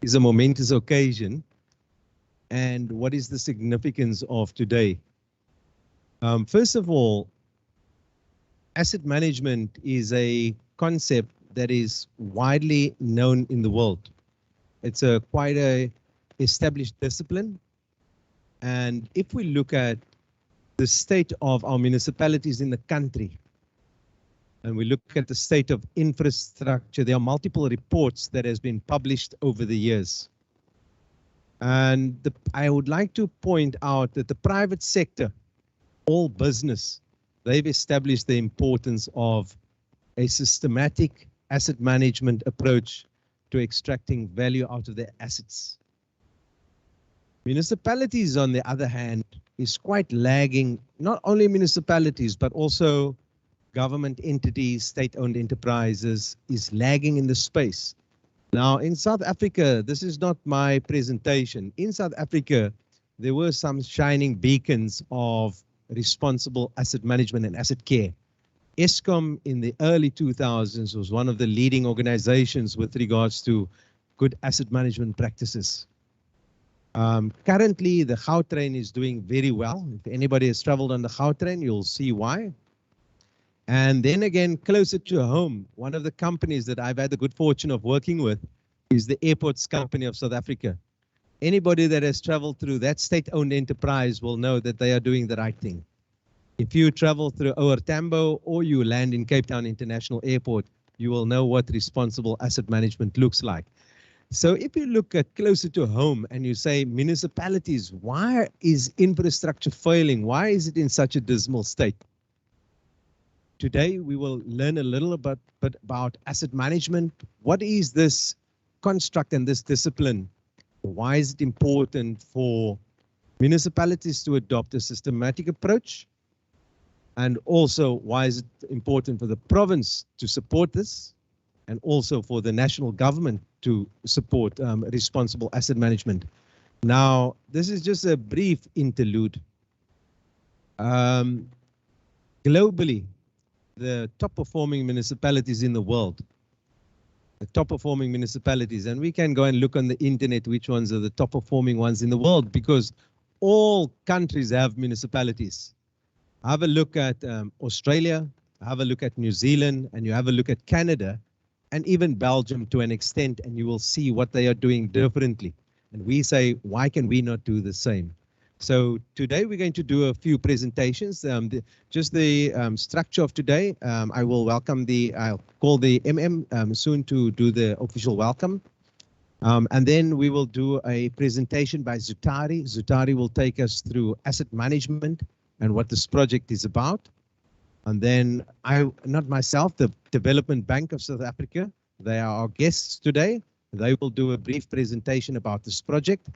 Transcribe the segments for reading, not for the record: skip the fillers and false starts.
is a momentous occasion, and what is the significance of today? First of all, asset management is a concept that is widely known in the world. It's quite a established discipline, and if we look at the state of our municipalities in the country, and we look at the state of infrastructure, there are multiple reports that has been published over the years. And I would like to point out that the private sector, all business, they've established the importance of a systematic asset management approach to extracting value out of their assets. Municipalities, on the other hand, is quite lagging, not only municipalities, but also government entities, state-owned enterprises, is lagging in the space. Now, in South Africa, this is not my presentation. In South Africa, there were some shining beacons of responsible asset management and asset care. Eskom in the early 2000s was one of the leading organizations with regards to good asset management practices. Currently, the Gautrain is doing very well. If anybody has traveled on the Gautrain, you'll see why. And then again, closer to home, one of the companies that I've had the good fortune of working with is the Airports Company of South Africa. Anybody that has traveled through that state-owned enterprise will know that they are doing the right thing. If you travel through OR Tambo or you land in Cape Town International Airport, you will know what responsible asset management looks like. So if you look at closer to home and you say, municipalities, why is infrastructure failing? Why is it in such a dismal state? Today, we will learn a little bit about asset management. What is this construct and this discipline? Why is it important for municipalities to adopt a systematic approach? And also, why is it important for the province to support this? And also for the national government to support responsible asset management. Now, this is just a brief interlude. Globally, the top performing municipalities in the world, the top performing municipalities, and we can go and look on the internet which ones are the top performing ones in the world, because all countries have municipalities. Have a look at Australia, have a look at New Zealand, and you have a look at Canada, and even Belgium to an extent, and you will see what they are doing differently. And we say, why can we not do the same? So today we're going to do a few presentations. Just the structure of today, I will welcome I'll call the soon to do the official welcome. And then we will do a presentation by Zutari. Zutari will take us through asset management and what this project is about. And then not myself, the Development Bank of South Africa, they are our guests today. They will do a brief presentation about this project.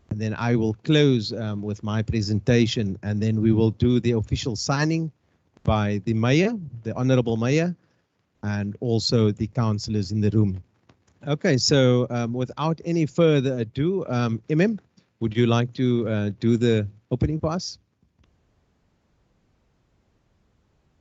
And then I will close with my presentation, and then we will do the official signing by the mayor, the honorable mayor, and also the councillors in the room. Okay, so without any further ado, Eben, would you like to do the opening pass?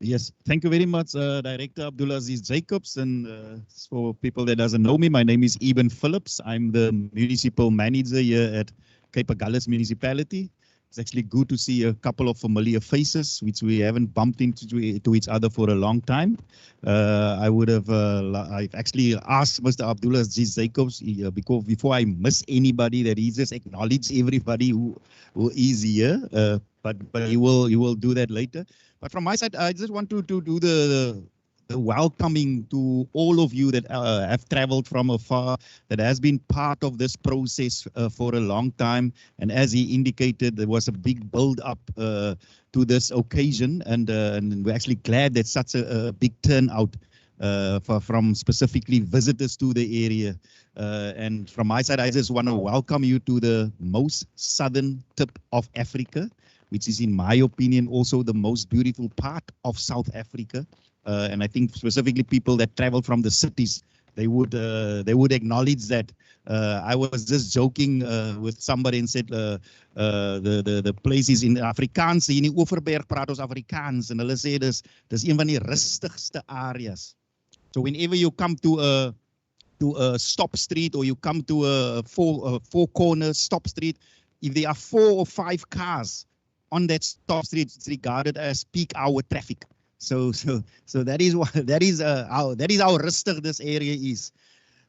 Yes, thank you very much, Director Abdulaziz Jacobs. And for people that doesn't know me, my name is Eben Phillips. I'm the municipal manager here at Cape Agulhas Municipality. It's actually good to see a couple of familiar faces, which we haven't bumped into each other for a long time. I've actually asked Mr. Abdulaziz Jacobs, because before I miss anybody, that he just acknowledge everybody who is here. But he will do that later. But from my side, I just want to do the welcoming to all of you that have traveled from afar, that has been part of this process for a long time. And as he indicated, there was a big build-up to this occasion, and we're actually glad that such a big turnout from specifically visitors to the area. And from my side, I just want to welcome you to the most southern tip of Africa, which is, in my opinion, also the most beautiful part of South Africa. And I think specifically people that travel from the cities, they would acknowledge that. I was just joking with somebody and said the places in Afrikaans, in die Oeverberg praat ons Afrikaans, en hulle sê dis een van die rustigste areas. So whenever you come to to a stop street or you come to a four corner stop street, if there are 4 or 5 cars on that stop street, it's regarded as peak hour traffic. So that is what that is how rustig this area is.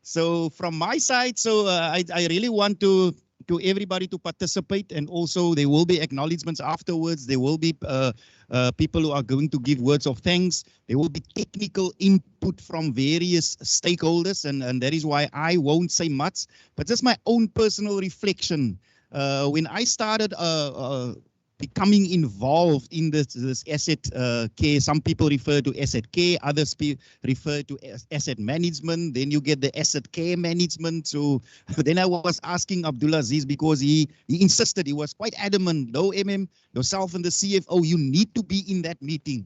So from my side, I really want to everybody to participate, and also there will be acknowledgements afterwards. There will be people who are going to give words of thanks. There will be technical input from various stakeholders, and that is why I won't say much, but just my own personal reflection. When I started becoming involved in this asset care, some people refer to asset care, others refer to asset management, then you get the asset care management. So then I was asking Abdulaziz, because he insisted, he was quite adamant, no, yourself and the CFO, you need to be in that meeting.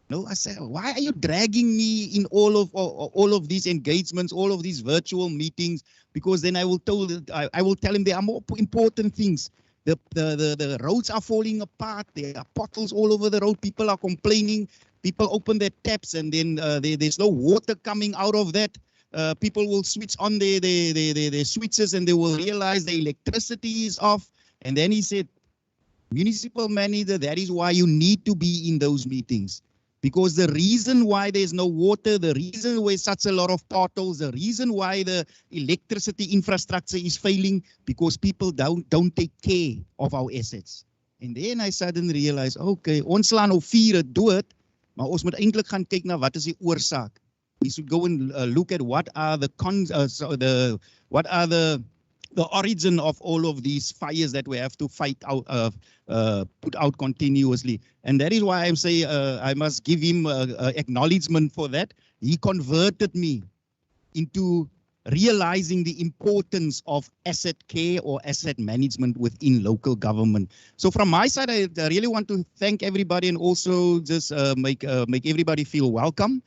No, I said, why are you dragging me in all of these engagements, all of these virtual meetings? Because then I will tell him there are more important things. The roads are falling apart. There are potholes all over the road. People are complaining. People open their taps and then there's no water coming out of that. People will switch on their switches and they will realize the electricity is off. And then he said, municipal manager, that is why you need to be in those meetings. Because the reason why there's no water, the reason why such a lot of potholes, the reason why the electricity infrastructure is failing, because people don't take care of our assets. And then I suddenly realized, okay, ons slaan nou vure dood, maar ons moet eintlik gaan kyk na wat is die oorsaak. We should go and look at what are the origin of all of these fires that we have to fight out, put out continuously. And that is why I'm saying I must give him acknowledgement for that. He converted me into realizing the importance of asset care or asset management within local government. So from my side, I really want to thank everybody and also just make everybody feel welcome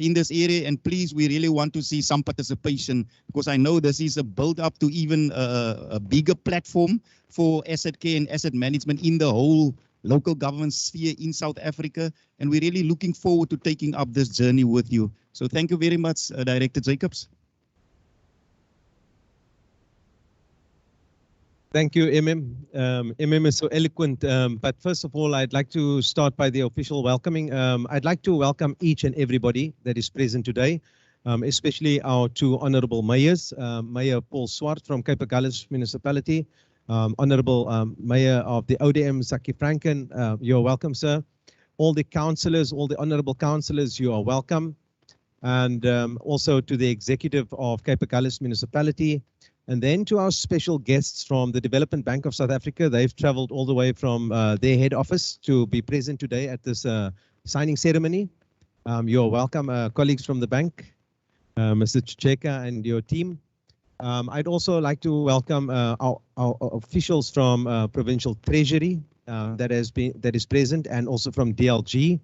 in this area, and please, we really want to see some participation, because I know this is a build up to even a bigger platform for asset care and asset management in the whole local government sphere in South Africa, and we're really looking forward to taking up this journey with you. So thank you very much, Director Jacobs. Thank you, MM is so eloquent. But first of all, I'd like to start by the official welcoming. I'd like to welcome each and everybody that is present today, especially our 2 honorable mayors, Mayor Paul Swart from Cape Agulhas Municipality, Honorable Mayor of the ODM, Zaki Franken. You're welcome, sir. All the councillors, all the honorable councillors, you are welcome. And also to the executive of Cape Agulhas Municipality. And then to our special guests from the Development Bank of South Africa. They've traveled all the way from their head office to be present today at this signing ceremony. You're welcome, colleagues from the bank, Mr. Chicheka and your team. I'd also like to welcome our officials from Provincial Treasury that is present, and also from DLG.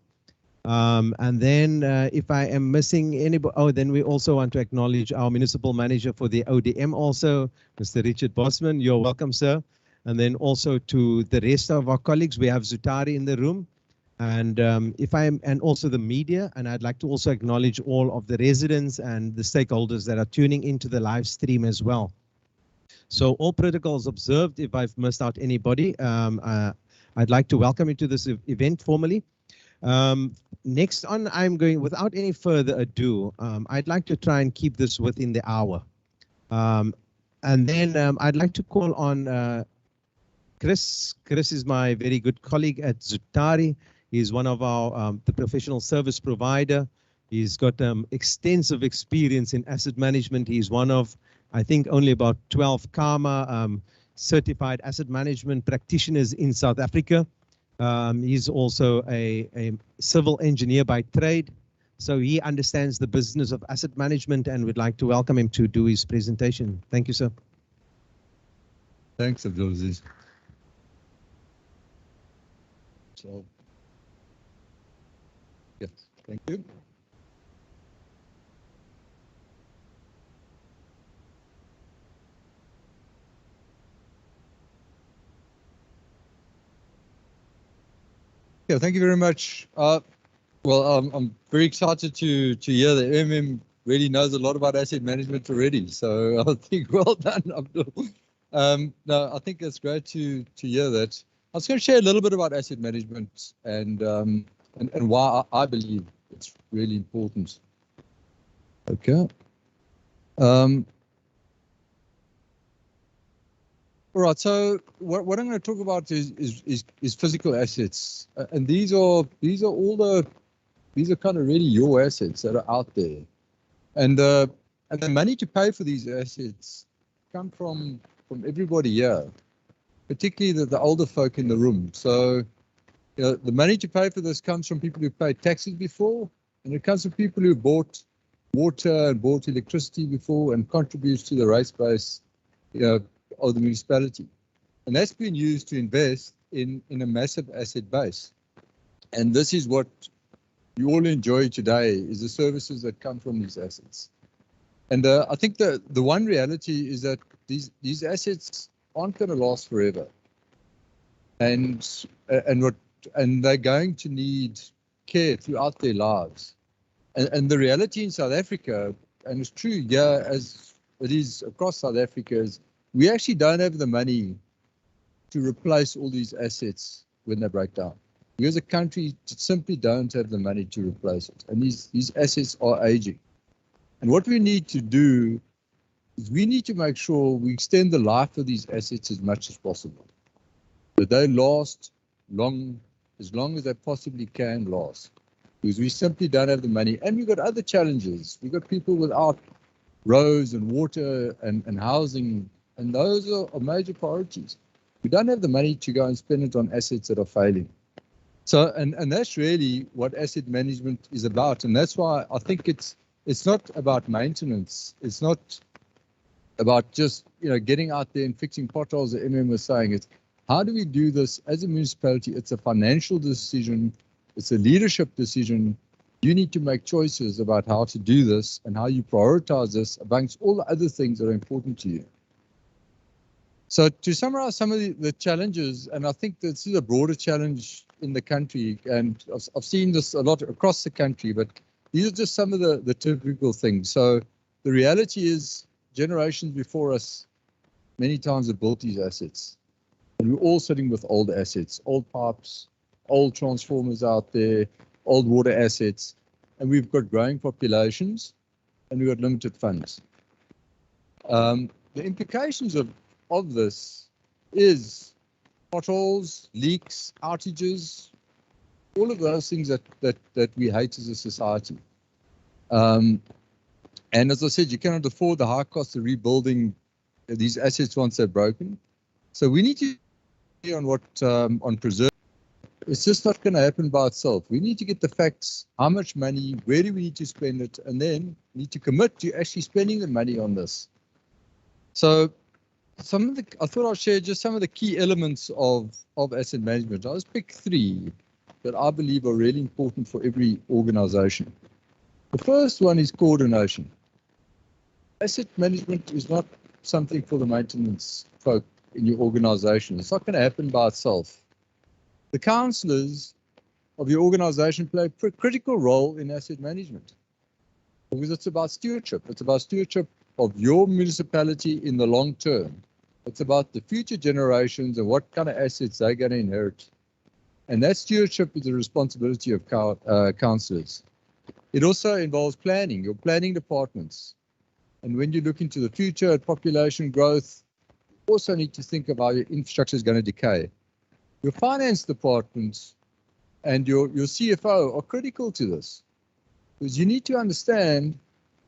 And then if I am missing anybody, then we also want to acknowledge our municipal manager for the ODM also, Mr. Richard Bosman. You're welcome, sir. And then also to the rest of our colleagues, we have Zutari in the room, and and also the media. And I'd like to also acknowledge all of the residents and the stakeholders that are tuning into the live stream as well. So all protocols observed. If I've missed out anybody, I'd like to welcome you to this event formally. Next on, I'm going, without any further ado, I'd like to try and keep this within the hour. And then I'd like to call on Chris. Chris is my very good colleague at Zutari. He's one of our the professional service provider. He's got extensive experience in asset management. He's one of, I think, only about 12 CAMA certified asset management practitioners in South Africa. He's also a civil engineer by trade, so he understands the business of asset management, and we'd like to welcome him to do his presentation. Thank you, sir. Thanks, Abdulaziz. So, yes, thank you. Yeah, thank you very much. Well, I'm very excited to hear that MM really knows a lot about asset management already. So I think well done, Abdul. No, I think it's great to hear that. I was going to share a little bit about asset management and why I believe it's really important. Okay. All right. So what I'm going to talk about is physical assets, and these are kind of really your assets that are out there, and the money to pay for these assets come from everybody here, particularly the older folk in the room. So, you know, the money to pay for this comes from people who paid taxes before, and it comes from people who bought water and bought electricity before and contributes to the race base, you know, of the municipality. And that's been used to invest in a massive asset base. And this is what you all enjoy today, is the services that come from these assets. And I think the one reality is that these assets aren't going to last forever. And they're going to need care throughout their lives. And the reality in South Africa, and it's true here as it is across South Africa, is we actually don't have the money to replace all these assets when they break down. We as a country simply don't have the money to replace it. And these assets are aging. And what we need to do is we need to make sure we extend the life of these assets as much as possible. That they last as long as they possibly can last. Because we simply don't have the money. And we've got other challenges. We've got people without roads and water and housing. And those are major priorities. We don't have the money to go and spend it on assets that are failing. So, and that's really what asset management is about. And that's why I think it's not about maintenance. It's not about just, you know, getting out there and fixing potholes, that MM was saying. It's how do we do this as a municipality? It's a financial decision. It's a leadership decision. You need to make choices about how to do this and how you prioritize this amongst all the other things that are important to you. So to summarize some of the challenges, and I think this is a broader challenge in the country, and I've seen this a lot across the country, but these are just some of the typical things. So the reality is generations before us many times have built these assets. And we're all sitting with old assets, old pipes, old transformers out there, old water assets, and we've got growing populations and we've got limited funds. The implications of this is potholes, leaks, outages, all of those things that we hate as a society. And as I said, you cannot afford the high cost of rebuilding these assets once they're broken. So we need to be on preserve. It's just not going to happen by itself. We need to get the facts, how much money, where do we need to spend it, and then need to commit to actually spending the money on this. So I thought I'll share just some of the key elements of asset management. I'll just pick three that I believe are really important for every organization. The first one is coordination. Asset management is not something for the maintenance folk in your organization. It's not going to happen by itself. The councillors of your organization play a critical role in asset management because it's about stewardship. It's about stewardship of your municipality in the long term. It's about the future generations and what kind of assets they're going to inherit. And that stewardship is the responsibility of councillors. It also involves planning, your planning departments. And when you look into the future at population growth, you also need to think about your infrastructure is going to decay. Your finance departments and your CFO are critical to this because you need to understand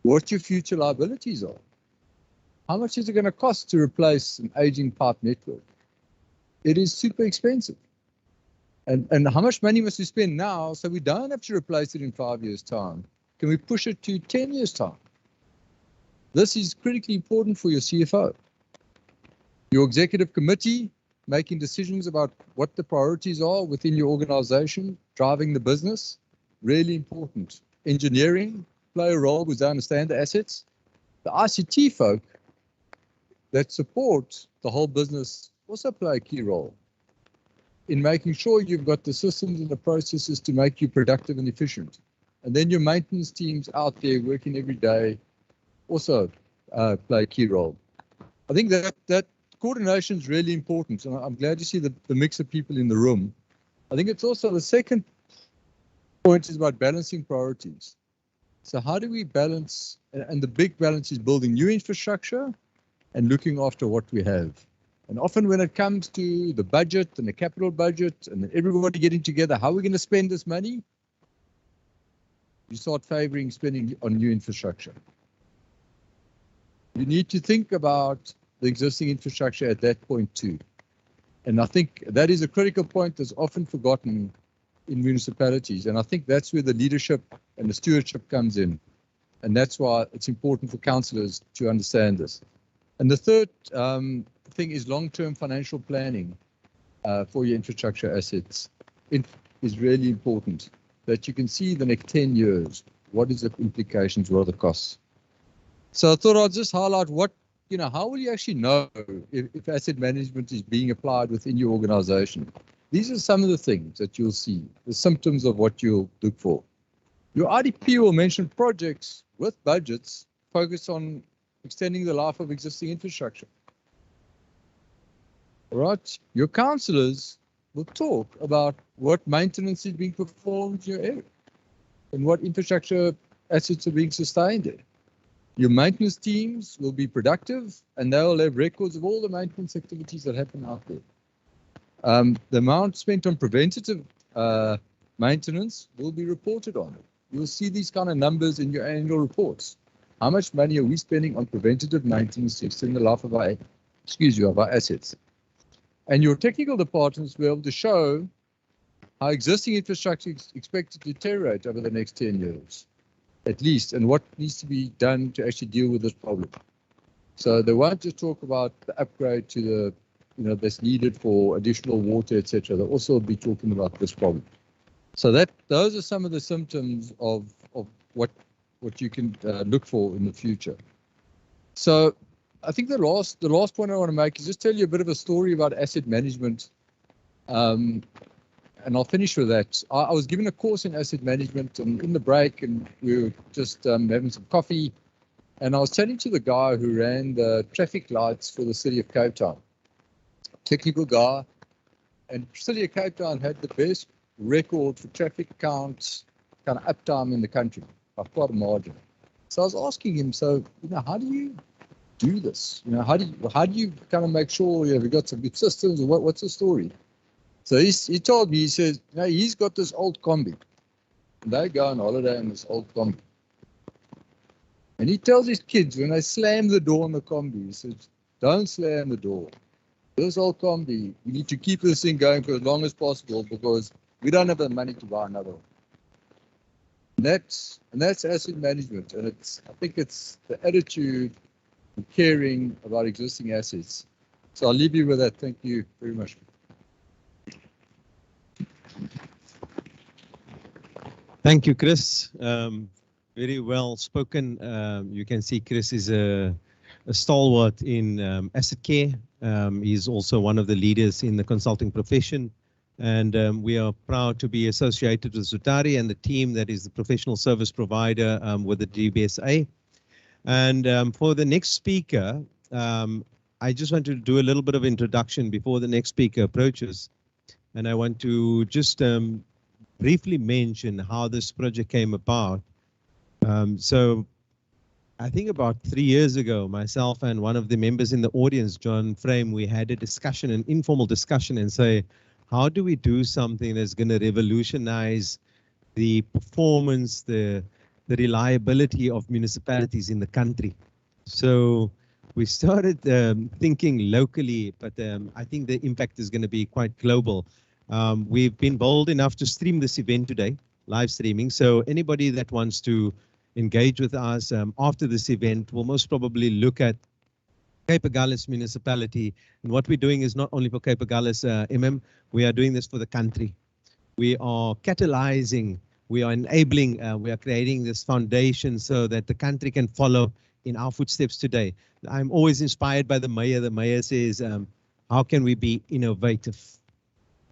what your future liabilities are. How much is it going to cost to replace an aging pipe network? It is super expensive. And how much money must we spend now so we don't have to replace it in 5 years' time? Can we push it to 10 years' time? This is critically important for your CFO. Your executive committee making decisions about what the priorities are within your organization, driving the business, really important. Engineering play a role because they understand the assets. The ICT folk that support the whole business also play a key role in making sure you've got the systems and the processes to make you productive and efficient. And then your maintenance teams out there working every day also play a key role. I think that coordination is really important, and I'm glad to see the mix of people in the room. I think it's also the second point is about balancing priorities. So how do we balance, and the big balance is building new infrastructure and looking after what we have. And often when it comes to the budget and the capital budget and everybody getting together, how are we going to spend this money? You start favoring spending on new infrastructure. You need to think about the existing infrastructure at that point too. And I think that is a critical point that's often forgotten in municipalities. And I think that's where the leadership and the stewardship comes in. And that's why it's important for councillors to understand this. And the third thing is long-term financial planning for your infrastructure assets. It is really important that you can see the next 10 years, what is the implications, what are the costs. So I thought I'd just highlight what, how will you actually know if asset management is being applied within your organization? These are some of the things that you'll see, the symptoms of what you'll look for. Your IDP will mention projects with budgets focused on extending the life of existing infrastructure. All right, your councillors will talk about what maintenance is being performed in your area and what infrastructure assets are being sustained there. Your maintenance teams will be productive and they will have records of all the maintenance activities that happen out there. The amount spent on preventative maintenance will be reported on. You'll see these kind of numbers in your annual reports. How much money are we spending on preventative maintenance to extend the life of our, of our assets? And your technical departments will be able to show how existing infrastructure is expected to deteriorate over the next 10 years, at least, and what needs to be done to actually deal with this problem. So they won't just talk about the upgrade to the, that's needed for additional water, etc. They'll also be talking about this problem. So those are some of the symptoms of what you can look for in the future. So I think the last point I want to make is just tell you a bit of a story about asset management. And I'll finish with that. I was given a course in asset management and in the break, and we were just having some coffee. And I was chatting to the guy who ran the traffic lights for the city of Cape Town. Technical guy. And city of Cape Town had the best record for traffic counts, kind of uptime in the country, by quite a margin. So I was asking him, so, how do you do this? How do you kind of make sure you've got some good systems, or what's the story? So he told me, he says, he's got this old combi. And they go on holiday in this old combi. And he tells his kids, when they slam the door on the combi, he says, don't slam the door. This old combi, we need to keep this thing going for as long as possible because we don't have the money to buy another one. And that's asset management. And I think it's the attitude and caring about existing assets. So I'll leave you with that. Thank you very much. Thank you, Chris. Very well spoken. You can see Chris is a stalwart in asset care. He's also one of the leaders in the consulting profession. And we are proud to be associated with Zutari and the team that is the professional service provider with the DBSA. And for the next speaker, I just want to do a little bit of introduction before the next speaker approaches. And I want to just briefly mention how this project came about. So I think about 3 years ago, myself and one of the members in the audience, John Frame, we had a discussion, an informal discussion, and say, how do we do something that's going to revolutionize the performance, the reliability of municipalities in the country? So we started thinking locally, but I think the impact is going to be quite global. We've been bold enough to stream this event today, live streaming. So anybody that wants to engage with us after this event will most probably look at Cape Agulhas municipality. And what we're doing is not only for Cape Agulhas, we are doing this for the country. We are catalyzing, we are enabling, we are creating this foundation so that the country can follow in our footsteps today. I'm always inspired by the mayor. The mayor says, how can we be innovative?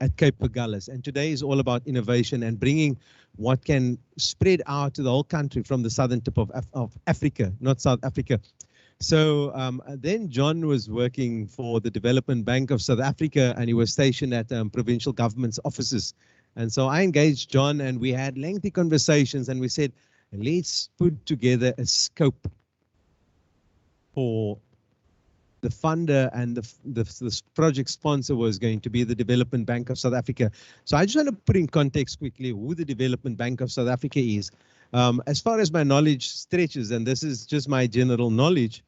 at Cape Agulhas. And today is all about innovation and bringing what can spread out to the whole country from the southern tip of Africa, not South Africa. So then John was working for the Development Bank of South Africa, and he was stationed at provincial government's offices. And so I engaged John, and we had lengthy conversations, and we said, let's put together a scope for the funder, and the project sponsor was going to be the Development Bank of South Africa. So I just want to put in context quickly who the Development Bank of South Africa is. As far as my knowledge stretches, and this is just my general knowledge,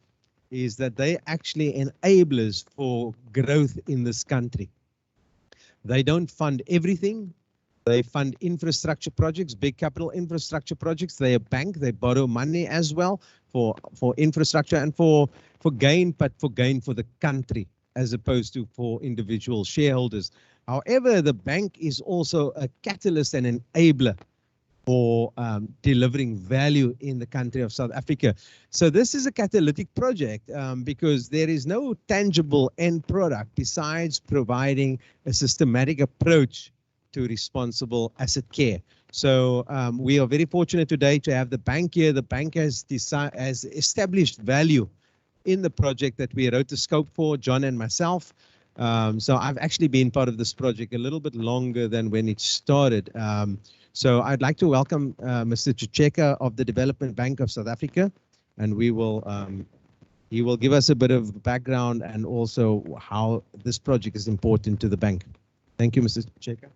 is that they actually enablers for growth in this country. They don't fund everything. They fund infrastructure projects, big capital infrastructure projects. They're a bank. They borrow money as well for infrastructure and for gain, but for gain for the country as opposed to for individual shareholders. However, the bank is also a catalyst and enabler for delivering value in the country of South Africa. So this is a catalytic project because there is no tangible end product besides providing a systematic approach to responsible asset care. So we are very fortunate today to have the bank here. The bank has established value in the project that we wrote the scope for, John and myself. So I've actually been part of this project a little bit longer than when it started. So I'd like to welcome Mr. Chicheka of the Development Bank of South Africa, and he will give us a bit of background and also how this project is important to the bank. Thank you, Mr. Chicheka.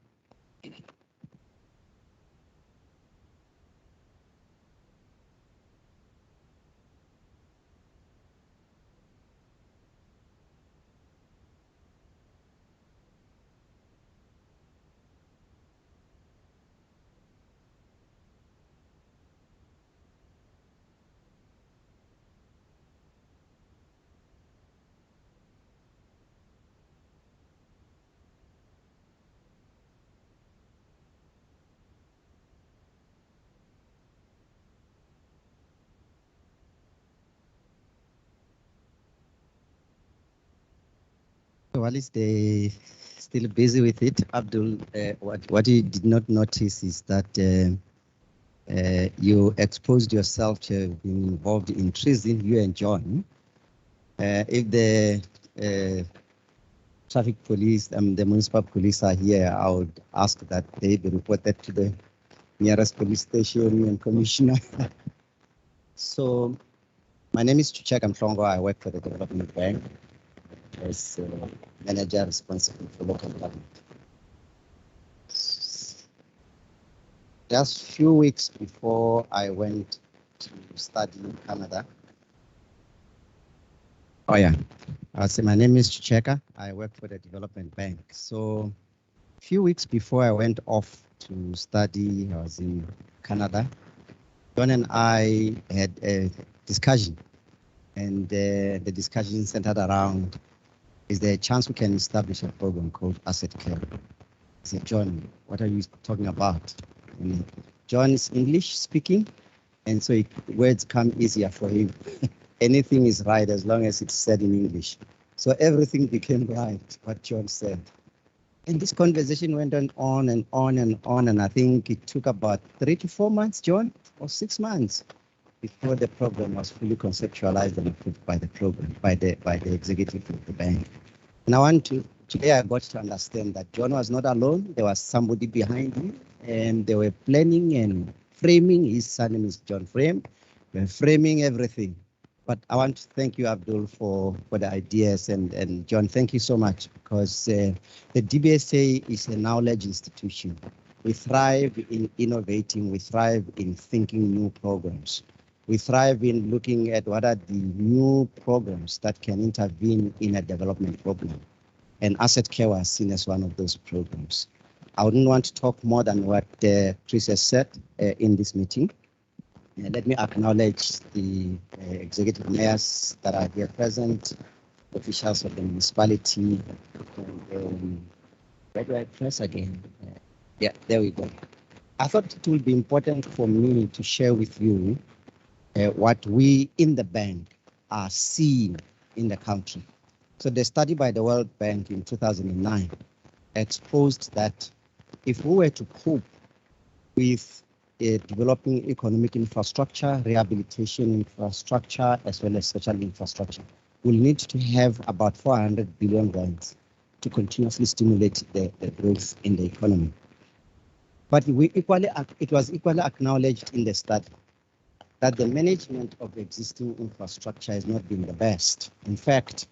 While they still busy with it, Abdul, what you did not notice is that you exposed yourself to being involved in treason, you and John. If the traffic police, the municipal police are here, I would ask that they be reported to the nearest police station and commissioner. So, my name is Chicheka Mhlongo. I work for the Development Bank as manager responsible for local government. Just a few weeks before I went to study in Canada. Oh yeah, I say my name is Chicheka. I work for the Development Bank. So a few weeks before I went off to study, I was in Canada. John and I had a discussion, and the discussion centered around, is there a chance we can establish a program called asset care? I said, John, what are you talking about? And John is English speaking, and so words come easier for him. Anything is right as long as it's said in English. So everything became right, what John said. And this conversation went on and on and on, and I think it took about 3 to 4 months, John, or 6 months before the program was fully conceptualized and approved by the program, by the executive of the bank. And today I got to understand that John was not alone. There was somebody behind him, and they were planning and framing. His son name is John Frame. We're framing everything. But I want to thank you, Abdul, for the ideas, and John, thank you so much, because the DBSA is a knowledge institution. We thrive in innovating. We thrive in thinking new programs. We thrive in looking at what are the new programs that can intervene in a development program. And asset care was seen as one of those programs. I wouldn't want to talk more than what Chris has said in this meeting. Let me acknowledge the executive mayors that are here present, officials of the municipality. And, where do I press again? Yeah, there we go. I thought it would be important for me to share with you what we in the bank are seeing in the country. So the study by the World Bank in 2009 exposed that if we were to cope with developing economic infrastructure, rehabilitation infrastructure, as well as social infrastructure, we'll need to have about 400 billion rands to continuously stimulate the growth in the economy. But it was equally acknowledged in the study that the management of existing infrastructure has not been the best. In fact,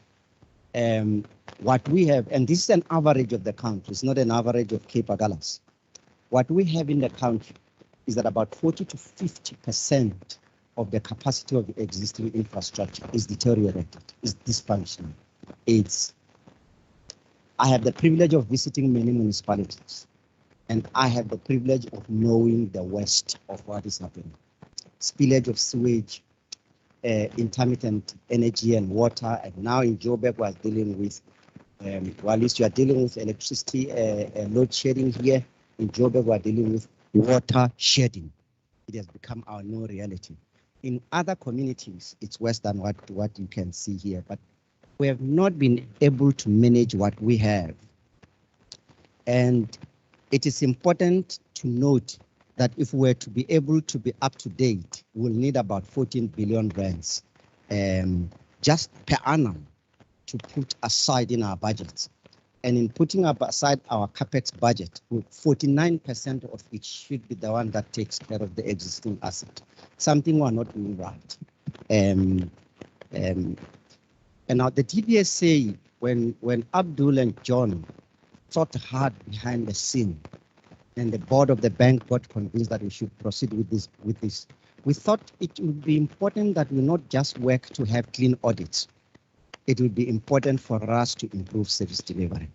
what we have, and this is an average of the country, it's not an average of Cape Agulhas. What we have in the country is that about 40 to 50% of the capacity of the existing infrastructure is deteriorated, is dysfunctional. I have the privilege of visiting many municipalities, and I have the privilege of knowing the worst of what is happening. Spillage of sewage, intermittent energy and water, and now in Joburg we're dealing with, well, at least you are dealing with electricity load shedding here. In Joburg we're dealing with water shedding. It has become our new reality. In other communities, it's worse than what you can see here, but we have not been able to manage what we have. And it is important to note that if we were to be able to be up to date, we'll need about 14 billion rands just per annum to put aside in our budgets. And in putting aside our capex budget, 49% of it should be the one that takes care of the existing asset. Something we're not doing right. And now the DBSA, when Abdul and John thought hard behind the scene, and the board of the bank got convinced that we should proceed with this. We thought it would be important that we not just work to have clean audits. It would be important for us to improve service delivery.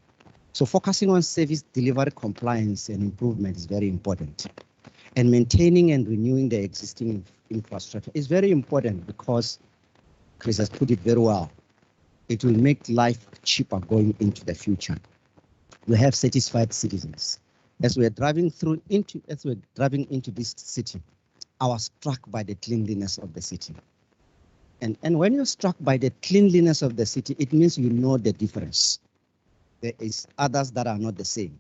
So focusing on service delivery compliance and improvement is very important. And maintaining and renewing the existing infrastructure is very important because Chris has put it very well. It will make life cheaper going into the future. We have satisfied citizens. As we're driving into this city, I was struck by the cleanliness of the city. And when you're struck by the cleanliness of the city, it means you know the difference. There is others that are not the same.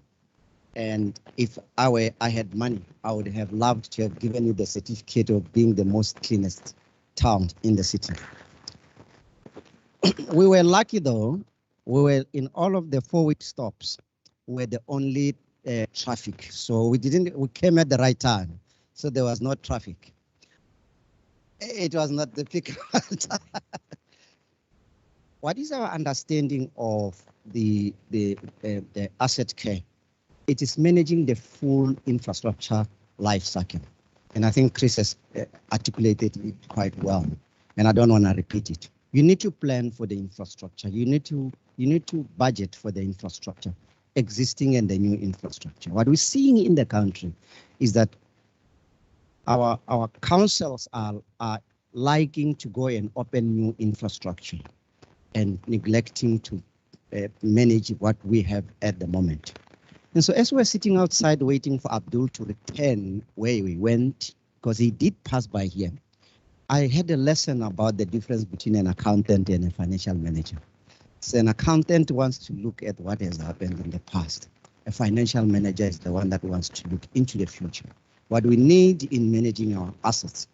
And if I had money, I would have loved to have given you the certificate of being the most cleanest town in the city. We were lucky though. We were in all of the 4-week stops. We were the only traffic. So we came at the right time. So there was no traffic. It was not the peak. What is our understanding of the asset care? It is managing the full infrastructure life cycle. And I think Chris has articulated it quite well. And I don't want to repeat it. You need to plan for the infrastructure. You need to budget for the infrastructure, existing and the new infrastructure. What we're seeing in the country is that our councils are liking to go and open new infrastructure and neglecting to manage what we have at the moment. And so as we're sitting outside waiting for Abdul to return where we went, because he did pass by here, I had a lesson about the difference between an accountant and a financial manager. So an accountant wants to look at what has happened in the past. A financial manager is the one that wants to look into the future. What we need in managing our assets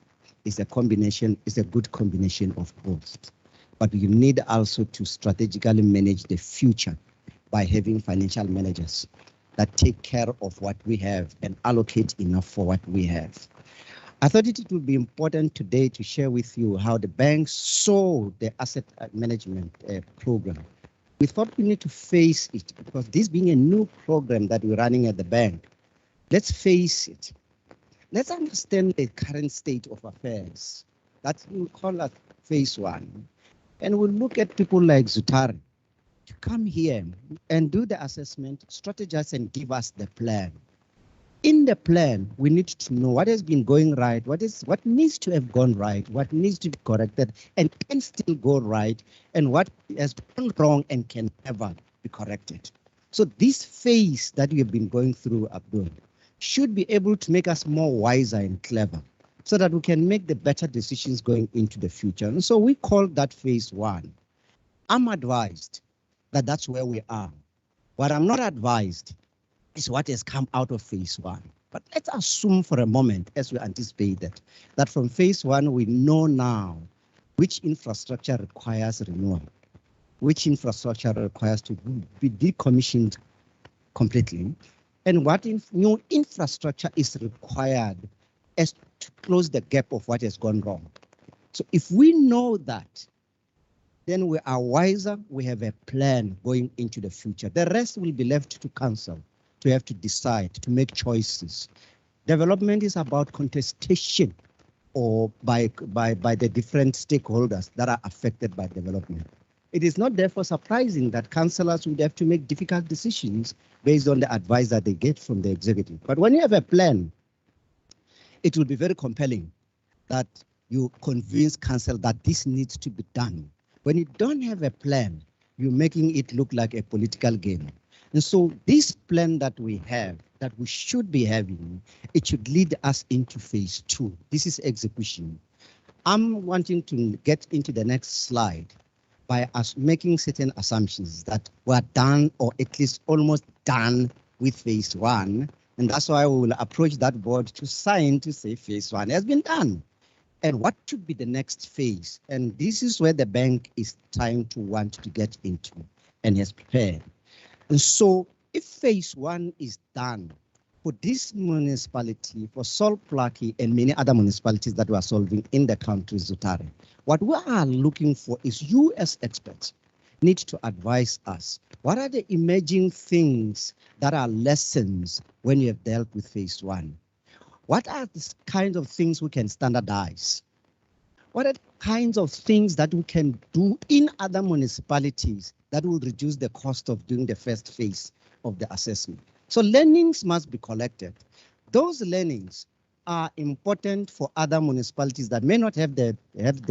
is a good combination of both. But you need also to strategically manage the future by having financial managers that take care of what we have and allocate enough for what we have. I thought it would be important today to share with you how the bank saw the asset management program. We thought we need to face it because this being a new program that we're running at the bank, let's face it. Let's understand the current state of affairs. That we'll call that phase 1. And we'll look at people like Zutari to come here and do the assessment, strategize, and give us the plan. In the plan, we need to know what has been going right, what needs to have gone right, what needs to be corrected and can still go right, and what has gone wrong and can never be corrected. So this phase that we have been going through, Abdul, should be able to make us more wiser and clever so that we can make the better decisions going into the future. And so we call that phase 1. I'm advised that that's where we are. What I'm not advised is what has come out of phase one. But let's assume for a moment, as we anticipated, that from phase one, we know now which infrastructure requires renewal, which infrastructure requires to be decommissioned completely, and what new infrastructure is required as to close the gap of what has gone wrong. So if we know that, then we are wiser, we have a plan going into the future. The rest will be left to council, to have to decide, to make choices. Development is about contestation or by the different stakeholders that are affected by development. It is not therefore surprising that councillors would have to make difficult decisions based on the advice that they get from the executive. But when you have a plan, it will be very compelling that you convince council that this needs to be done. When you don't have a plan, you're making it look like a political game. And so this plan that we have, that we should be having, it should lead us into phase two. This is execution. I'm wanting to get into the next slide by us making certain assumptions that we're done, or at least almost done with phase one. And that's why we will approach that board to sign to say phase one has been done. And what should be the next phase? And this is where the bank is trying to want to get into and has prepared. And so if phase one is done for this municipality, for Salt Plucky and many other municipalities that we are solving in the country, Zutare, what we are looking for is you as experts need to advise us. What are the emerging things that are lessons when you have dealt with phase one? What are the kinds of things we can standardize? What are the kinds of things that we can do in other municipalities that will reduce the cost of doing the first phase of the assessment? So learnings must be collected. Those learnings are important for other municipalities that may not have the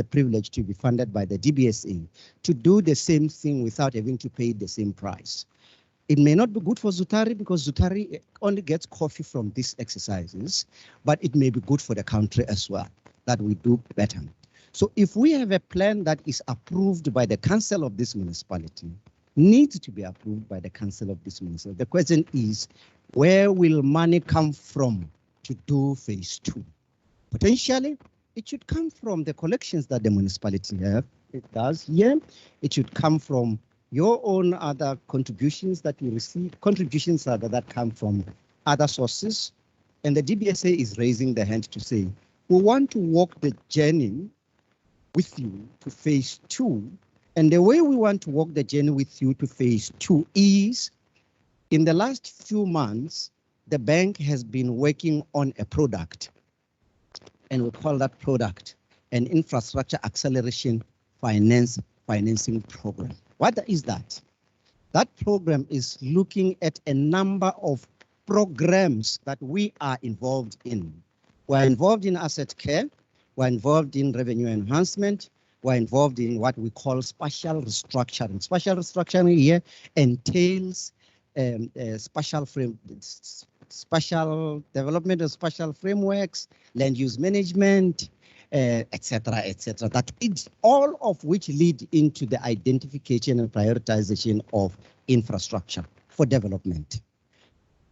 privilege to be funded by the DBSA to do the same thing without having to pay the same price. It may not be good for Zutari because Zutari only gets coffee from these exercises, but it may be good for the country as well, that we do better. So if we have a plan that is approved by the council of this municipality, needs to be approved by the council of this municipality, the question is, where will money come from to do phase two? Potentially, it should come from the collections that the municipality have. It does here. It should come from your own other contributions that you receive, contributions that come from other sources. And the DBSA is raising the hand to say, we want to walk the journey with you to phase two. And the way we want to walk the journey with you to phase two is, in the last few months, the bank has been working on a product, and we call that product an infrastructure acceleration financing program. What is that? That program is looking at a number of programs that we are involved in. We're involved in asset care, we're involved in revenue enhancement, we're involved in what we call spatial restructuring. Spatial restructuring here entails spatial development of spatial frameworks, land use management, etc., etc. That is all of which lead into the identification and prioritization of infrastructure for development.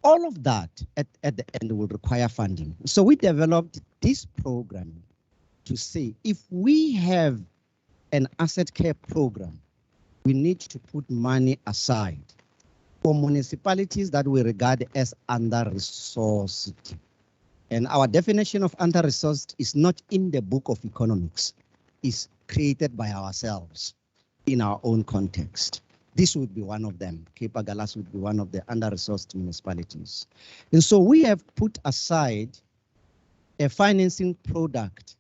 All of that at the end will require funding. So we developed this program to say, if we have an asset care program, we need to put money aside for municipalities that we regard as under-resourced. And our definition of under-resourced is not in the book of economics. It's created by ourselves in our own context. This would be one of them. Cape Agulhas would be one of the under-resourced municipalities. And so we have put aside a financing product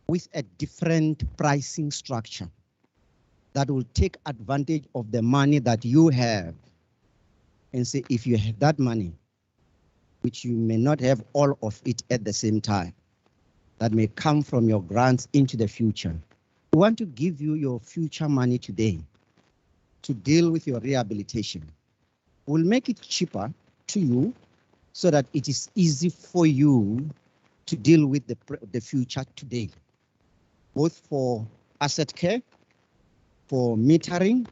with a different pricing structure that will take advantage of the money that you have and say, if you have that money, which you may not have all of it at the same time, that may come from your grants into the future. We want to give you your future money today to deal with your rehabilitation. We'll make it cheaper to you so that it is easy for you to deal with the future today, both for asset care, for metering,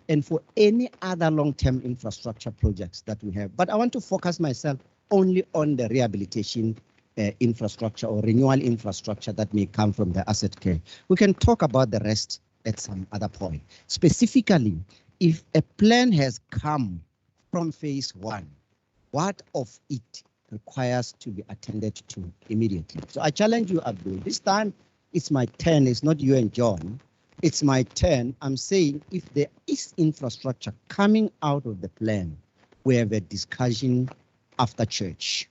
and for any other long-term infrastructure projects that we have. But I want to focus myself only on the rehabilitation infrastructure or renewal infrastructure that may come from the asset care. We can talk about the rest at some other point. Specifically, if a plan has come from phase 1, what of it requires to be attended to immediately? So I challenge you, Abdul. This time it's my turn. It's not you and John. It's my turn. I'm saying if there is infrastructure coming out of the plan, we have a discussion after church.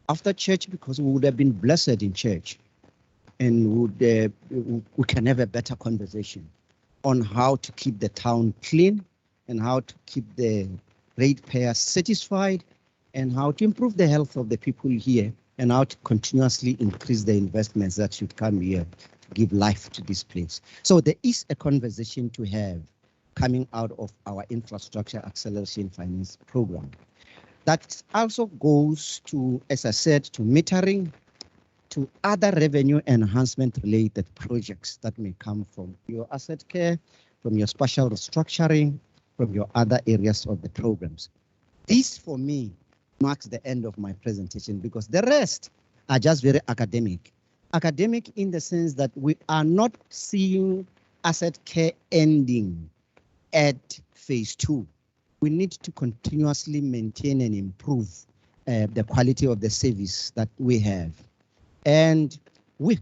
After church, because we would have been blessed in church, and we can have a better conversation on how to keep the town clean and how to keep the ratepayers satisfied and how to improve the health of the people here and how to continuously increase the investments that should come here to give life to this place. So there is a conversation to have coming out of our infrastructure acceleration finance program. That also goes to, as I said, to metering, to other revenue enhancement related projects that may come from your asset care, from your spatial restructuring, from your other areas of the programs. This, for me, marks the end of my presentation because the rest are just very academic. Academic in the sense that we are not seeing asset care ending at phase 2. We need to continuously maintain and improve the quality of the service that we have. And we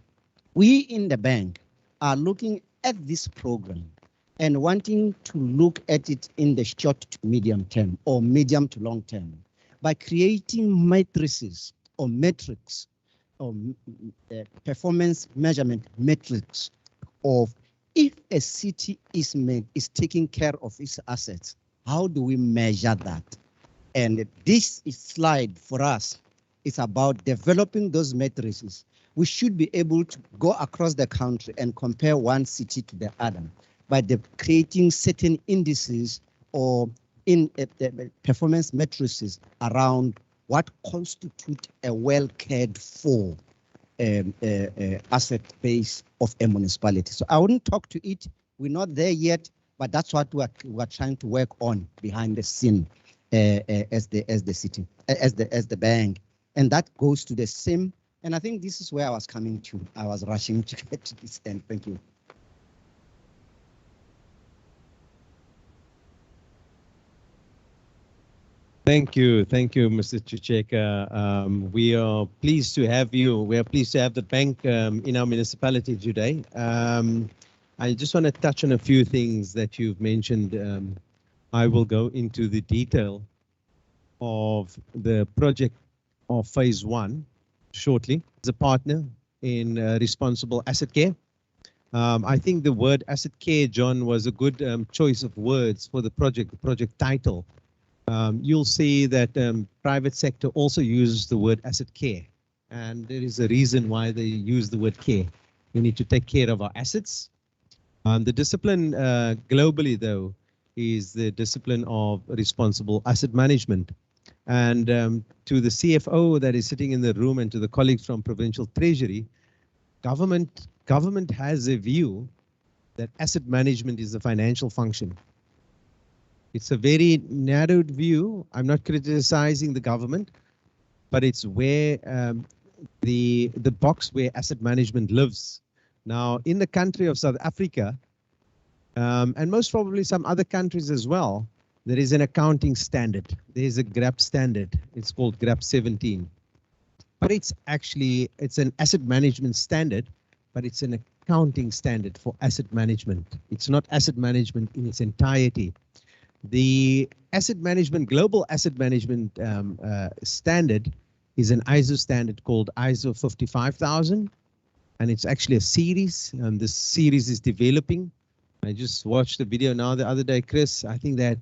in the bank are looking at this program and wanting to look at it in the short to medium term or medium to long term by creating matrices or metrics or performance measurement metrics of if a city is taking care of its assets, how do we measure that? And this slide for us is about developing those matrices. We should be able to go across the country and compare one city to the other by creating certain indices or in performance matrices around what constitute a well cared for asset base of a municipality. So I wouldn't talk to it. We're not there yet, but that's what we're trying to work on behind the scene as the bank. And that goes to the same. And I think this is where I was coming to. I was rushing to get to this end. Thank you. Thank you, Mr. Chicheka. We are pleased to have you. We are pleased to have the bank in our municipality today. I just want to touch on a few things that you've mentioned. I will go into the detail of the project of phase 1 shortly. As a partner in responsible asset care. I think the word asset care, John, was a good choice of words for the project title. You'll see that private sector also uses the word asset care, and there is a reason why they use the word care. We need to take care of our assets. The discipline globally, though, is the discipline of responsible asset management. And to the CFO that is sitting in the room and to the colleagues from Provincial Treasury, government has a view that asset management is a financial function. It's a very narrowed view. I'm not criticizing the government, but it's where the box where asset management lives. Now, in the country of South Africa, and most probably some other countries as well, there is an accounting standard. There is a GRAP standard. It's called GRAP 17. But it's an asset management standard, but it's an accounting standard for asset management. It's not asset management in its entirety. The global asset management standard is an ISO standard called ISO 55000, and it's actually a series, and this series is developing. I just watched the video now the other day, Chris. I think that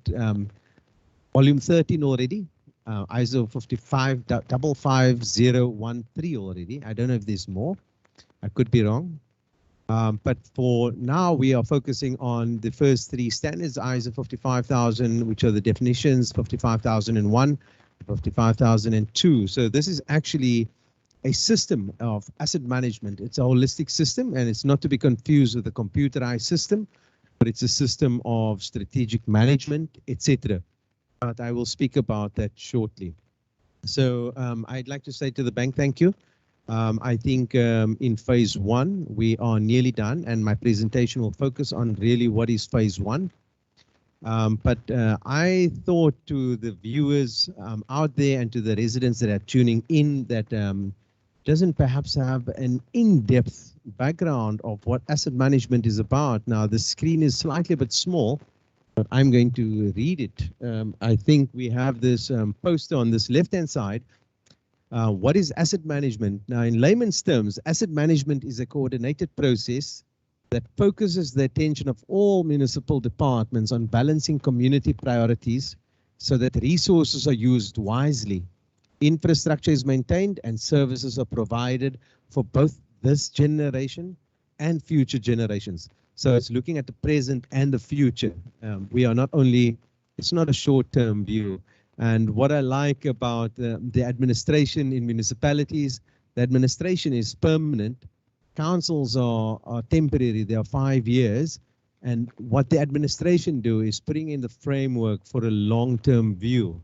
volume 13 already, ISO 55013 already. I don't know if there's more. I could be wrong. But for now, we are focusing on the first 3 standards, ISO 55000, which are the definitions, 55001, 55002. So this is actually a system of asset management. It's a holistic system, and it's not to be confused with a computerized system, but but it's a system of strategic management, etc. But I will speak about that shortly. So I'd like to say to the bank, thank you. I think in phase 1, we are nearly done, and my presentation will focus on really what is phase 1. But I thought to the viewers out there and to the residents that are tuning in that doesn't perhaps have an in-depth background of what asset management is about. Now, the screen is slightly a bit small, but I'm going to read it. I think we have this poster on this left-hand side. What is asset management? Now, in layman's terms, asset management is a coordinated process that focuses the attention of all municipal departments on balancing community priorities so that resources are used wisely. Infrastructure is maintained and services are provided for both this generation and future generations. So it's looking at the present and the future. We are not only, it's not a short-term view. And what I like about the administration in municipalities, the administration is permanent. Councils are temporary, they are 5 years. And what the administration do is putting in the framework for a long-term view.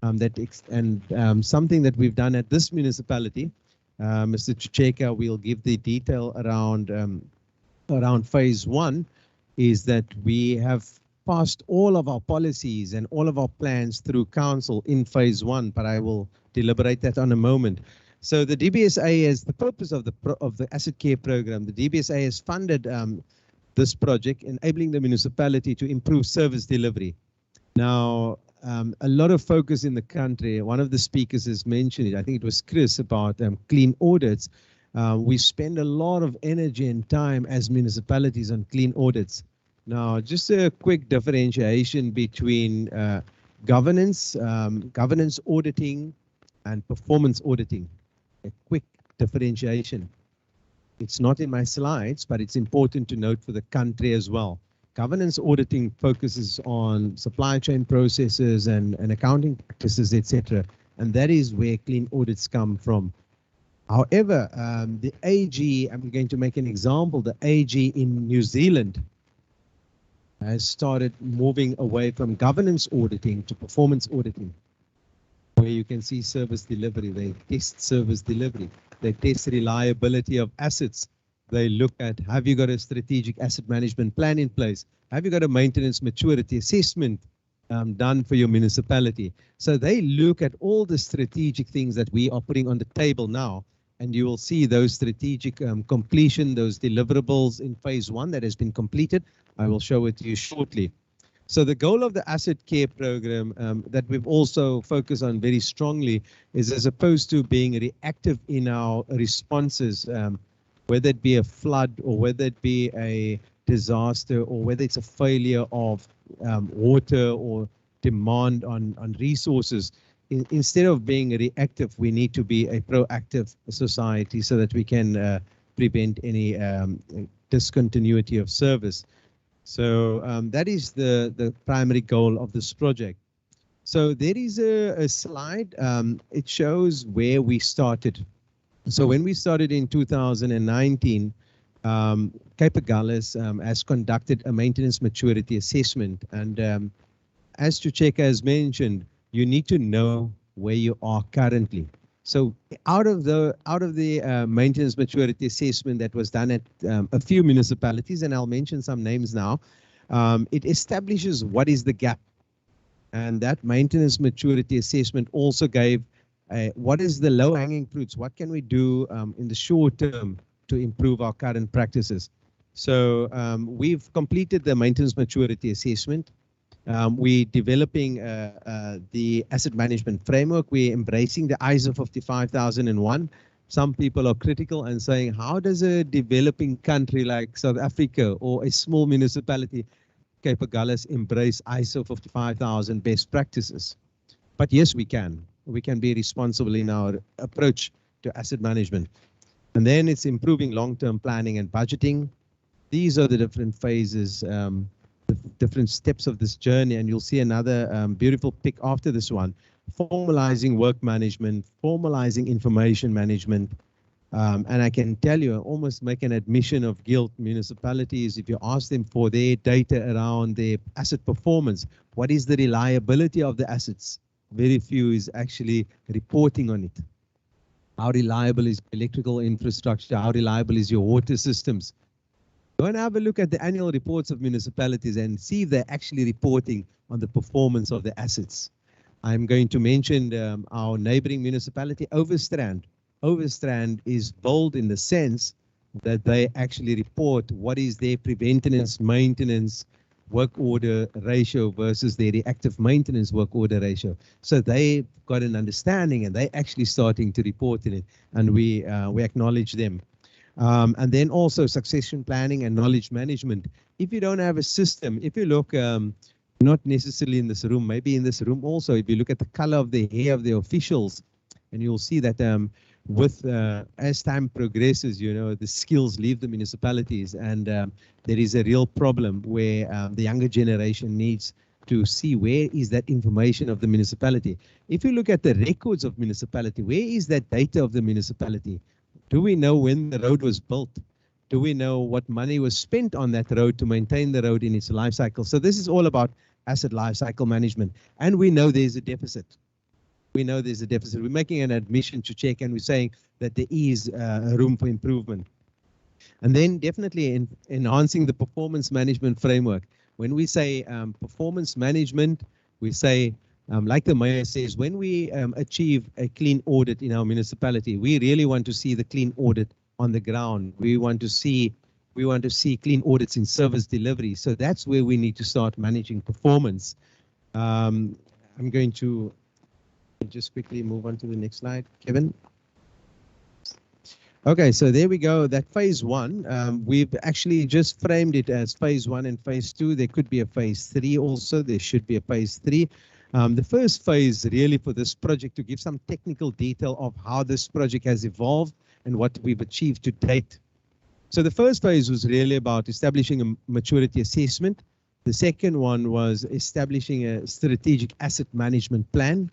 Something that we've done at this municipality, Mr. Chicheka will give the detail around phase 1, is that we have passed all of our policies and all of our plans through council in phase 1, but I will deliberate that on a moment. So the DBSA is the purpose of the asset care program. The DBSA has funded this project, enabling the municipality to improve service delivery. Now, a lot of focus in the country. One of the speakers has mentioned it. I think it was Chris about clean audits. We spend a lot of energy and time as municipalities on clean audits. Now, just a quick differentiation between governance auditing and performance auditing. A quick differentiation. It's not in my slides, but it's important to note for the country as well. Governance auditing focuses on supply chain processes and accounting practices, etc. And that is where clean audits come from. However, the AG, I'm going to make an example, the AG in New Zealand has started moving away from governance auditing to performance auditing, where you can see service delivery. They test service delivery. They test reliability of assets. They look at, have you got a strategic asset management plan in place? Have you got a maintenance maturity assessment done for your municipality? So they look at all the strategic things that we are putting on the table now, and you will see those strategic completion, those deliverables in phase 1 that has been completed. I will show it to you shortly. So the goal of the asset care program that we've also focused on very strongly is, as opposed to being reactive in our responses, whether it be a flood or whether it be a disaster or whether it's a failure of water or demand on resources, instead of being reactive, we need to be a proactive society so that we can prevent any discontinuity of service. So that is the primary goal of this project. So there is a slide. It shows where we started. So when we started in 2019, Cape Agulhas has conducted a maintenance maturity assessment. And as Chicheka has mentioned, you need to know where you are currently. So out of the maintenance maturity assessment that was done at a few municipalities, and I'll mention some names now, it establishes what is the gap. And that maintenance maturity assessment also gave what is the low-hanging fruits? What can we do in the short term to improve our current practices? So we've completed the maintenance maturity assessment. We're developing the asset management framework. We're embracing the ISO 55001. Some people are critical and saying, how does a developing country like South Africa or a small municipality, Cape Agulhas, embrace ISO 55000 best practices? But yes, we can. We can be responsible in our approach to asset management. And then it's improving long-term planning and budgeting. These are the different phases, the different steps of this journey. And you'll see another beautiful pic after this one. Formalizing work management, formalizing information management, And I can tell you, almost make an admission of guilt, municipalities, if you ask them for their data around their asset performance, what is the reliability of the assets? Very few is actually reporting on it. How reliable is electrical infrastructure? How reliable is your water systems? Go and have a look at the annual reports of municipalities and see if they're actually reporting on the performance of the assets. I'm going to mention our neighboring municipality, Overstrand. Overstrand is bold in the sense that they actually report what is their preventative maintenance work order ratio versus their reactive maintenance work order ratio. So they've got an understanding and they're actually starting to report in it, and we acknowledge them. And then also succession planning and knowledge management. If you don't have a system, if you look, not necessarily in this room, maybe in this room also, if you look at the color of the hair of the officials, and you'll see that as time progresses, you know, the skills leave the municipalities, and there is a real problem where the younger generation needs to see where is that information of the municipality. If you look at the records of municipality, where is that data of the municipality? Do we know when the road was built? Do we know what money was spent on that road to maintain the road in its life cycle? So this is all about asset life cycle management, and we know there's a deficit. We know there's a deficit. We're making an admission to check, and we're saying that there is room for improvement. And then definitely enhancing the performance management framework. When we say performance management, we say, like the mayor says, when we achieve a clean audit in our municipality, we really want to see the clean audit on the ground. We want to see clean audits in service delivery. So that's where we need to start managing performance. I'm going to just quickly move on to the next slide, Kevin. Okay, so there we go. That phase one, we've actually just framed it as phase one and phase two. There could be a phase three also. There should be a phase three. The first phase really for this project to give some technical detail of how this project has evolved and what we've achieved to date. So the first phase was really about establishing a maturity assessment. The second one was establishing a strategic asset management plan.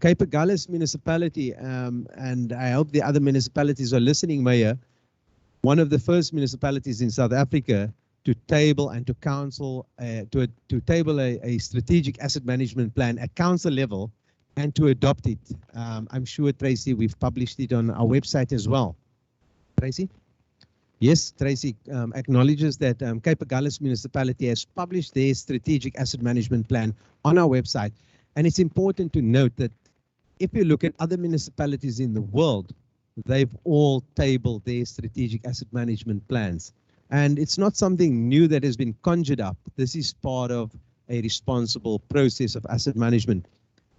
Cape Agulhas municipality, and I hope the other municipalities are listening, Mayor, one of the first municipalities in South Africa to table and to council, to table a strategic asset management plan at council level and to adopt it. I'm sure, Tracy, we've published it on our website as well. Tracy? Yes, Tracy acknowledges that Cape Agulhas municipality has published their strategic asset management plan on our website. And it's important to note that if you look at other municipalities in the world, they've all tabled their strategic asset management plans. And it's not something new that has been conjured up. This is part of a responsible process of asset management.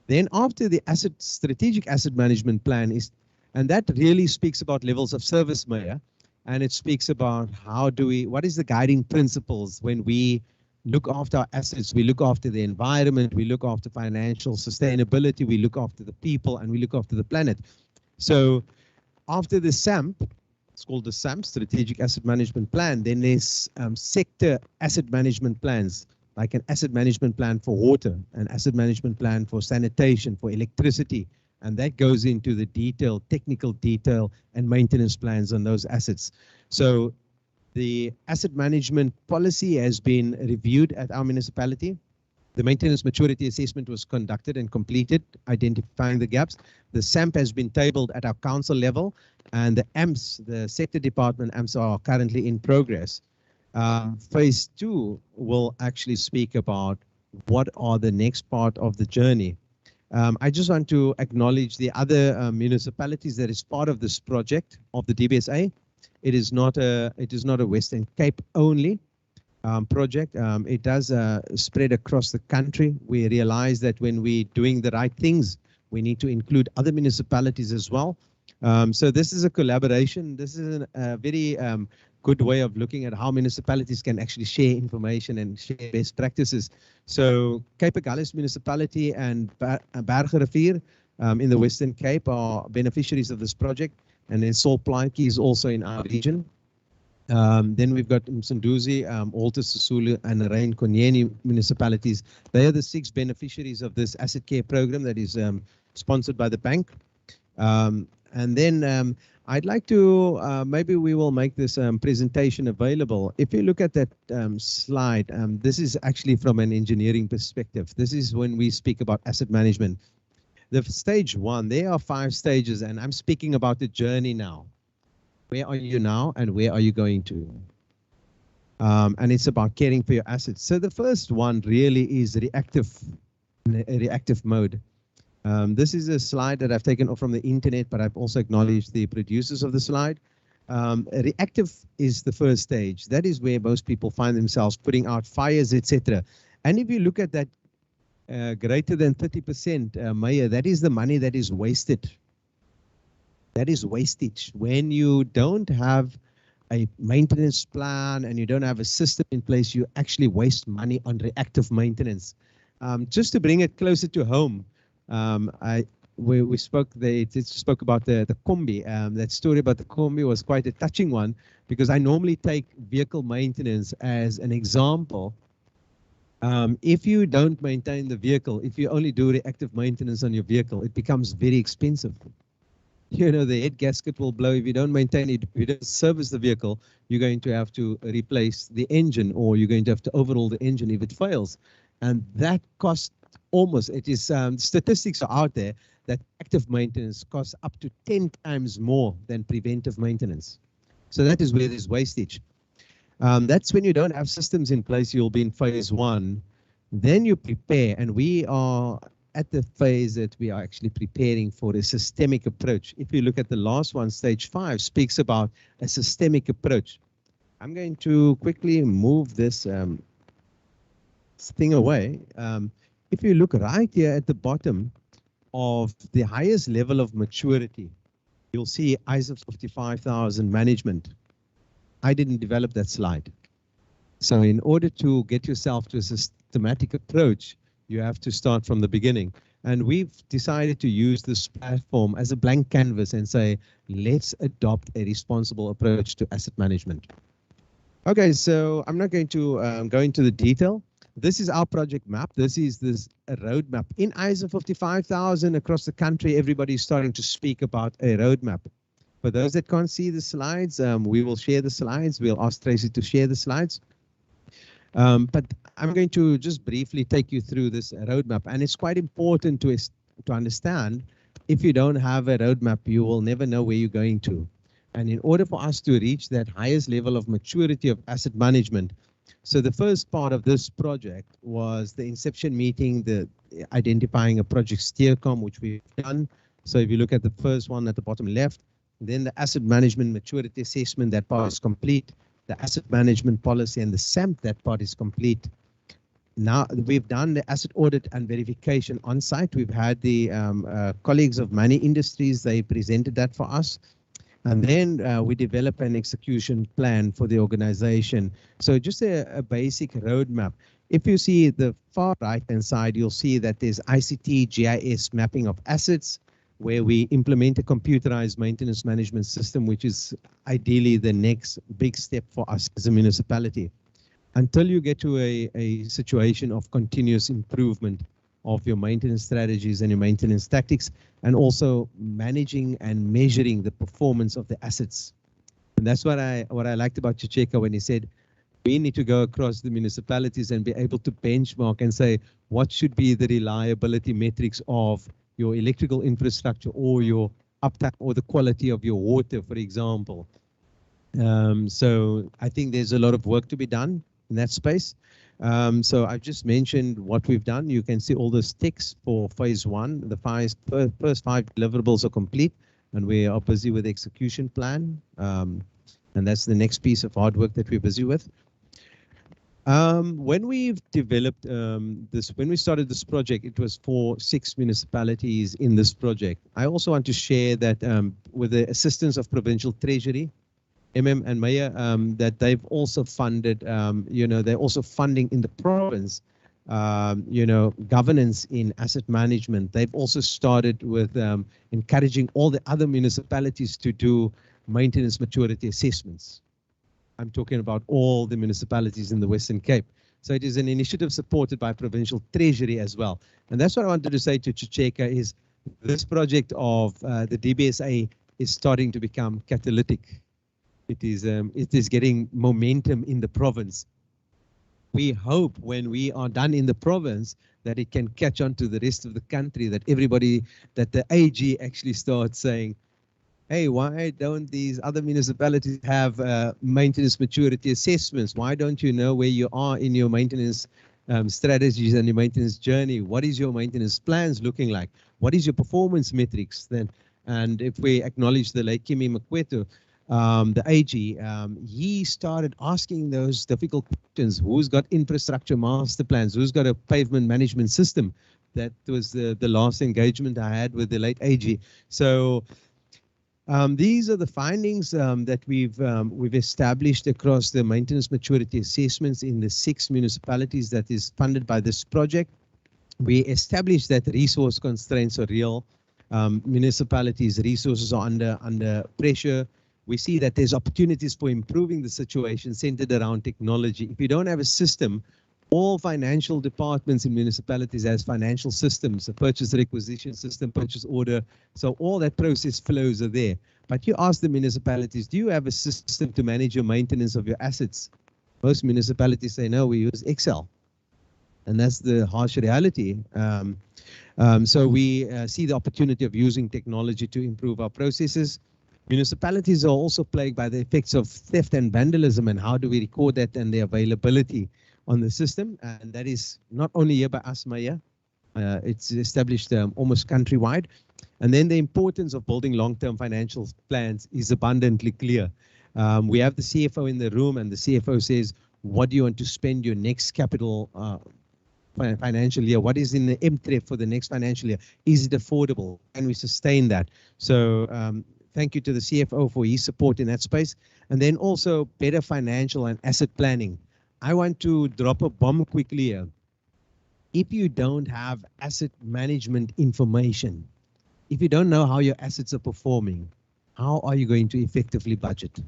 Then after the strategic asset management plan and that really speaks about levels of service, Mayor, and it speaks about what is the guiding principles when we look after our assets, we look after the environment, we look after financial sustainability, we look after the people, and we look after the planet. So after the SAMP, it's called the SAMP, Strategic Asset Management Plan, then there's sector asset management plans, like an asset management plan for water, an asset management plan for sanitation, for electricity, and that goes into the technical detail and maintenance plans on those assets. So the asset management policy has been reviewed at our municipality. The maintenance maturity assessment was conducted and completed, identifying the gaps. The SAMP has been tabled at our council level, and the AMPs, the sector department AMPs, are currently in progress. Phase two will actually speak about what are the next part of the journey. I just want to acknowledge the other municipalities that is part of this project of the DBSA. It is not a Western Cape only project. It does spread across the country. We realize that when we're doing the right things, we need to include other municipalities as well. So this is a collaboration. This is a very good way of looking at how municipalities can actually share information and share best practices. So Cape Agulhas municipality and Bergrivier in the Western Cape are beneficiaries of this project. And then Solplaatjie is also in our region. Then we've got Msunduzi, Altus, Sisulu, and Rheinkonyeni municipalities. They are the 6 beneficiaries of this asset care program that is sponsored by the bank. And then I'd like to, maybe we will make this presentation available. If you look at that slide, this is actually from an engineering perspective. This is when we speak about asset management. The stage 1, there are 5 stages, and I'm speaking about the journey now. Where are you now and where are you going to? And it's about caring for your assets. So the first one really is reactive mode. This is a slide that I've taken off from the internet, but I've also acknowledged the producers of the slide. Reactive is the first stage. That is where most people find themselves, putting out fires, etc. And if you look at that greater than 30%, Maya, that is the money that is wasted. That is wastage. When you don't have a maintenance plan and you don't have a system in place, you actually waste money on reactive maintenance. Just to bring it closer to home, we spoke about the combi. That story about the combi was quite a touching one, because I normally take vehicle maintenance as an example. If you don't maintain the vehicle, if you only do reactive maintenance on your vehicle, it becomes very expensive. You know, the head gasket will blow if you don't maintain it. If you don't service the vehicle, you're going to have to replace the engine, or you're going to have to overhaul the engine if it fails. And that costs almost, it is, statistics are out there that active maintenance costs up to 10 times more than preventive maintenance. So that is where there's wastage. That's when you don't have systems in place. You'll be in phase 1. Then you prepare, and we are at the phase that we are actually preparing for a systemic approach. If you look at the last one, stage 5 speaks about a systemic approach. I'm going to quickly move this thing away. If you look right here at the bottom of the highest level of maturity, you'll see ISO 55,000 management. I didn't develop that slide. So in order to get yourself to a systematic approach, you have to start from the beginning. And we've decided to use this platform as a blank canvas and say, let's adopt a responsible approach to asset management. Okay, so I'm not going to go into the detail. This is our project map. This is a roadmap. In ISO 55,000 across the country, everybody's starting to speak about a roadmap. For those that can't see the slides, we will share the slides. We'll ask Tracy to share the slides. But I'm going to just briefly take you through this roadmap. And it's quite important to understand, if you don't have a roadmap, you will never know where you're going to. And in order for us to reach that highest level of maturity of asset management, so the first part of this project was the Inception Meeting, the identifying a project steercom, which we've done. So if you look at the first one at the bottom left, then the asset management maturity assessment, that part is complete. The asset management policy and the SAMP, that part is complete. Now we've done the asset audit and verification on site. We've had the colleagues of Money Industries, they presented that for us. And then we develop an execution plan for the organization. So just a basic roadmap. If you see the far right-hand side, you'll see that there's ICT GIS mapping of assets, where we implement a computerized maintenance management system, which is ideally the next big step for us as a municipality. Until you get to a situation of continuous improvement of your maintenance strategies and your maintenance tactics, and also managing and measuring the performance of the assets. And that's what I liked about Chicheka when he said, we need to go across the municipalities and be able to benchmark and say, what should be the reliability metrics of your electrical infrastructure, or your uptime, or the quality of your water, for example. So I think there's a lot of work to be done in that space. So I've just mentioned what we've done. You can see all the sticks for phase 1. The first 5 deliverables are complete, and we are busy with the execution plan. And that's the next piece of hard work that we're busy with. When we've developed when we started this project, it was for 6 municipalities in this project. I also want to share that with the assistance of Provincial Treasury, and Maya, that they've also funded, they're also funding in the province, governance in asset management. They've also started with encouraging all the other municipalities to do maintenance maturity assessments. I'm talking about all the municipalities in the Western Cape. So it is an initiative supported by Provincial Treasury as well. And that's what I wanted to say to Chicheka is this project of the DBSA is starting to become catalytic. It is getting momentum in the province. We hope when we are done in the province that it can catch on to the rest of the country, that the AG actually starts saying, hey, why don't these other municipalities have maintenance maturity assessments? Why don't you know where you are in your maintenance strategies and your maintenance journey? What is your maintenance plans looking like? What is your performance metrics then? And if we acknowledge the late Kimi Makwetu, the AG, he started asking those difficult questions. Who's got infrastructure master plans? Who's got a pavement management system? That was the last engagement I had with the late AG. So these are the findings that we've established across the maintenance maturity assessments in the 6 municipalities that is funded by this project. We established that resource constraints are real. Municipalities' resources are under pressure. We see that there's opportunities for improving the situation centered around technology. If you don't have a system, all financial departments in municipalities has financial systems, a purchase requisition system, purchase order. So all that process flows are there. But you ask the municipalities, do you have a system to manage your maintenance of your assets? Most municipalities say, no, we use Excel. And that's the harsh reality. So we see the opportunity of using technology to improve our processes. Municipalities are also plagued by the effects of theft and vandalism, and how do we record that and the availability on the system. And that is not only here by us, Maya, it's established almost countrywide. And then the importance of building long-term financial plans is abundantly clear. We have the CFO in the room, and the CFO says, what do you want to spend your next capital financial year? What is in the MTREF for the next financial year? Is it affordable? Can we sustain that? So thank you to the CFO for his support in that space. And then also better financial and asset planning. I want to drop a bomb quickly here. If you don't have asset management information, if you don't know how your assets are performing, how are you going to effectively budget?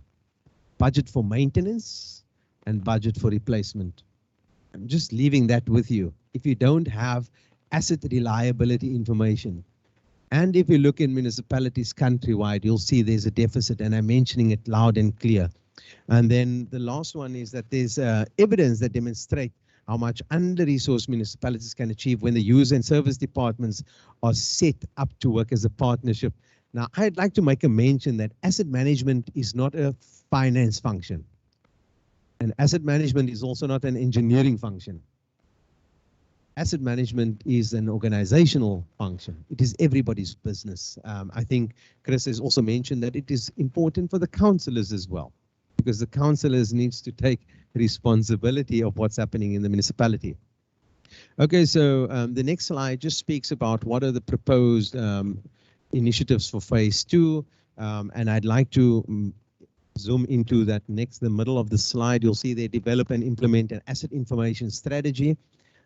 Budget for maintenance and budget for replacement. I'm just leaving that with you. If you don't have asset reliability information, and if you look in municipalities countrywide, you'll see there's a deficit, and I'm mentioning it loud and clear. And then the last one is that there's evidence that demonstrate how much under-resourced municipalities can achieve when the user and service departments are set up to work as a partnership. Now, I'd like to make a mention that asset management is not a finance function. And asset management is also not an engineering function. Asset management is an organizational function. It is everybody's business. I think Chris has also mentioned that it is important for the councillors as well, because the councillors needs to take responsibility of what's happening in the municipality. Okay, so the next slide just speaks about what are the proposed initiatives for phase 2. And I'd like to zoom into that next, the middle of the slide. You'll see they develop and implement an asset information strategy.